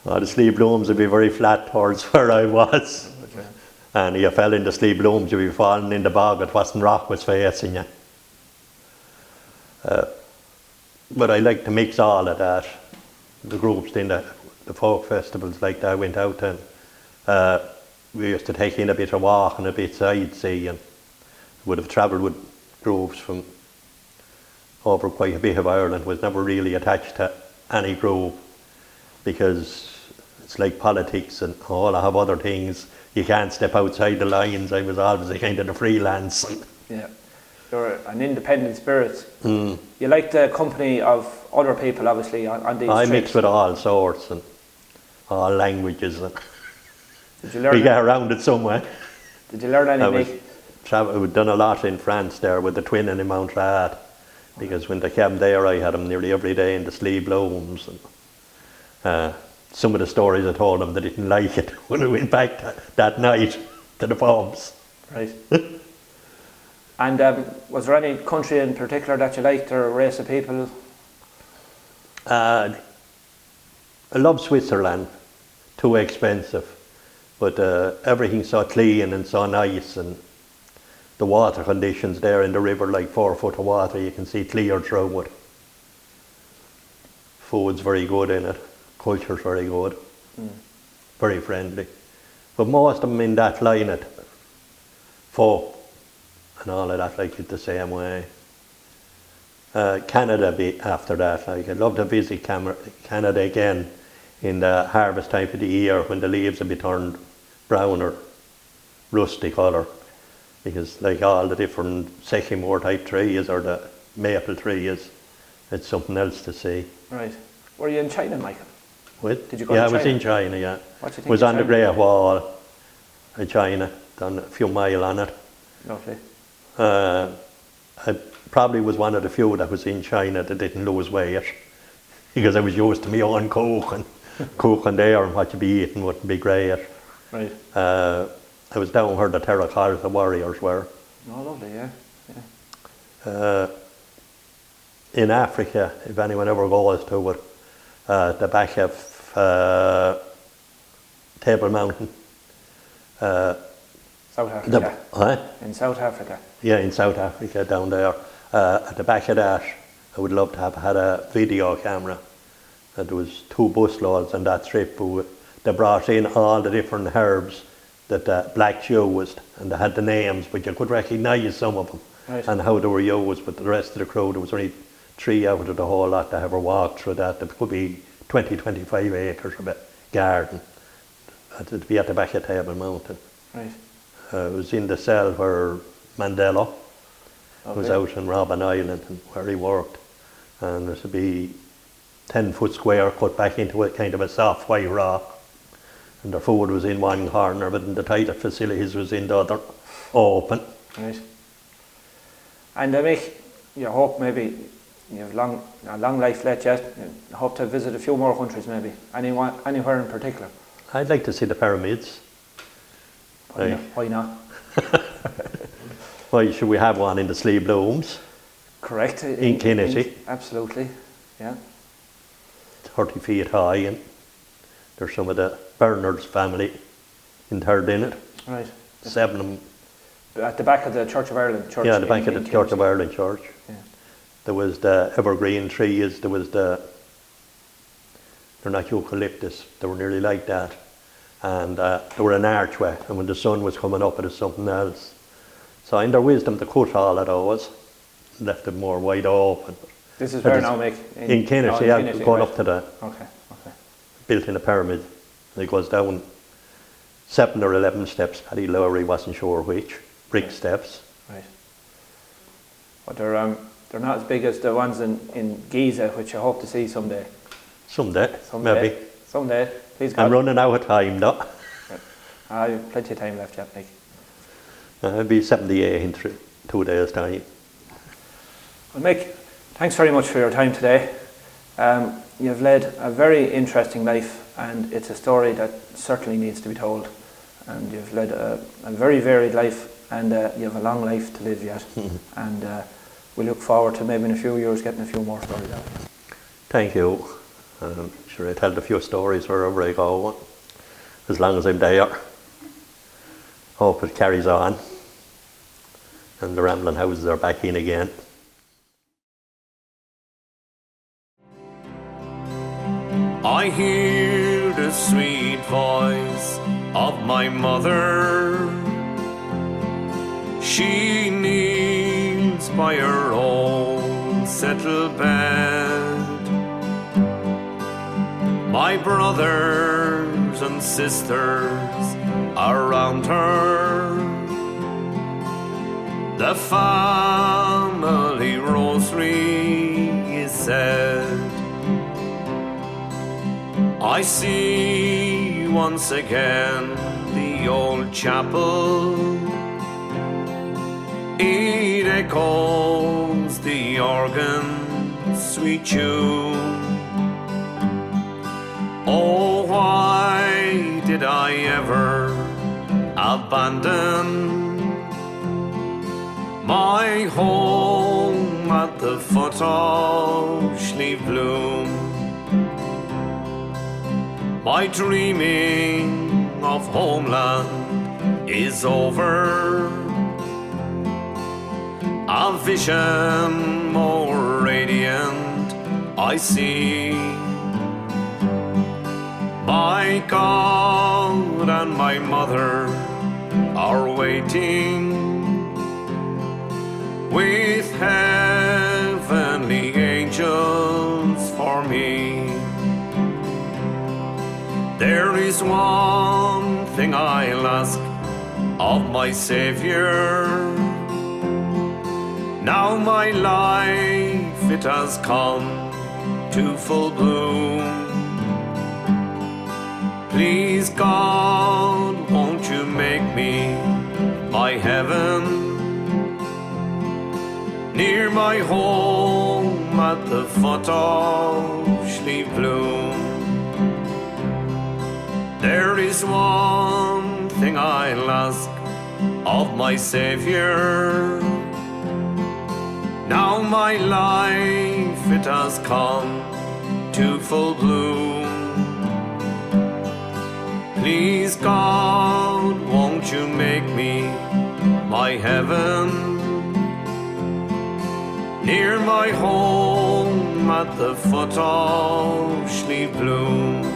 Speaker 3: Oh, the Slieve Blooms would be very flat towards where I was.
Speaker 2: Okay.
Speaker 3: And if you fell in the Slieve Blooms, you'd be falling in the bog. It wasn't rock was facing you. But I like to mix all of that. The groups in the folk festivals like that I went out and we used to take in a bit of walk and a bit sightseeing. Would have travelled with groups from over quite a bit of Ireland. Was never really attached to any group because it's like politics and all I have other things. You can't step outside the lines. I was always a kind of the freelance.
Speaker 2: Yeah, you're an independent spirit. You like the company of other people, obviously, on these
Speaker 3: I
Speaker 2: trips.
Speaker 3: mix with all sorts and all languages. And
Speaker 2: Did you learn?
Speaker 3: we get around it somewhere.
Speaker 2: Did you learn anything?
Speaker 3: We've done a lot in France there with the twin in Montreal, because when they came there I had them nearly every day in the Slieve Blooms. And, some of the stories I told them they didn't like it when we went back that night to the pubs.
Speaker 2: Right. And was there any country in particular that you liked or a race of people?
Speaker 3: I love Switzerland, too expensive, but everything's so clean and so nice, and the water conditions there in the river, like 4 foot of water, you can see clear through it. Food's very good in it, culture's very good, very friendly. But most of them in that line at folk and all of that, like it the same way. Canada be after that. Like, I'd love to visit Canada again in the harvest time of the year when the leaves will be turned brown or rusty colour, because like all the different sycamore type trees or the maple trees, it's something else to see.
Speaker 2: Right. Were you in China, Michael?
Speaker 3: What?
Speaker 2: Did you go
Speaker 3: yeah,
Speaker 2: to
Speaker 3: I was
Speaker 2: China?
Speaker 3: in China, yeah.
Speaker 2: What do you think
Speaker 3: Was
Speaker 2: of
Speaker 3: on the
Speaker 2: China?
Speaker 3: Great Wall of China, done a few miles on it.
Speaker 2: Lovely.
Speaker 3: I probably was one of the few that was in China that didn't lose weight, because I was used to my own cooking. Cooking there and what you'd be eating wouldn't be great.
Speaker 2: Right.
Speaker 3: I was down where the terracotta warriors were.
Speaker 2: Oh, lovely, yeah.
Speaker 3: In Africa, if anyone ever goes to it, the back of Table Mountain.
Speaker 2: South Africa.
Speaker 3: Huh?
Speaker 2: In South Africa.
Speaker 3: Yeah, in South Africa, down there. At the back of that, I would love to have had a video camera. There was 2 busloads on that trip. They brought in all the different herbs that the blacks used, and they had the names, but you could recognise some of them.
Speaker 2: Right.
Speaker 3: And how they were used. But the rest of the crew, there was only 3 out of the whole lot that ever walked through that. There could be 20-25 acres of a garden. It'd be at the back of Table Mountain.
Speaker 2: Right.
Speaker 3: It was in the cell where Mandela was
Speaker 2: Okay.
Speaker 3: out on Robben Island and where he worked. And there would be 10 foot square cut back into a kind of a soft white rock. And the food was in one corner, but the toilet facilities was in the other, open.
Speaker 2: Right. And Mick, you hope maybe you have a long life left yet. You hope to visit a few more countries maybe. Anywhere in particular?
Speaker 3: I'd like to see the pyramids.
Speaker 2: Why not?
Speaker 3: Why should we have one in the Slieve Blooms?
Speaker 2: Correct.
Speaker 3: In Kinnity.
Speaker 2: Absolutely, yeah.
Speaker 3: 30 feet high, and there's some of the Bernard's family interred in it.
Speaker 2: Right.
Speaker 3: 7 of them.
Speaker 2: At the back of the Church of Ireland church.
Speaker 3: Yeah, the back of the
Speaker 2: in
Speaker 3: Church of
Speaker 2: Kinnity.
Speaker 3: Ireland church.
Speaker 2: Yeah.
Speaker 3: There was the evergreen trees, there was they're not eucalyptus, they were nearly like that. And they were an archway, and when the sun was coming up, it was something else. So in their wisdom, they cut all of those, left it more wide open.
Speaker 2: This is where now, Mick?
Speaker 3: In Kinnity, yeah, going up to the,
Speaker 2: Okay.
Speaker 3: built in a pyramid. And it goes down 7 or 11 steps, Paddy Lowry wasn't sure which, brick steps.
Speaker 2: Right. But they're not as big as the ones in Giza, which I hope to see someday.
Speaker 3: Someday, maybe.
Speaker 2: Someday, please God.
Speaker 3: I'm running out of time, though.
Speaker 2: I have plenty of time left yet, Mick.
Speaker 3: I'll be 78 in 2 days' time.
Speaker 2: Well, Mick, thanks very much for your time today. You've led a very interesting life, and it's a story that certainly needs to be told. and you've led a very varied life, and you have a long life to live yet. And we look forward to maybe in a few years getting a few more stories out of you.
Speaker 3: Thank you. Sure, I tell a few stories wherever I go, as long as I'm there. Hope it carries on, and the rambling houses are back in again.
Speaker 1: I hear the sweet voice of my mother. She kneels by her own settled bed. My brothers and sisters are around her. The family rosary is said. I see once again the old chapel. It echoes the organ's sweet tune. Oh, why did I ever abandon my home at the foot of Slieve Bloom? My dreaming of homeland is over. A vision more radiant I see. My God and my mother are waiting with heavenly angels for me. There is one thing I'll ask of my Saviour. Now my life it has come to full bloom. Please God, won't you make me my heaven, near my home at the foot of Slieve Bloom. There is one thing I'll ask of my Saviour. Now my life it has come to full bloom. Please God, won't you make me my heaven, near my home at the foot of Slieve Bloom.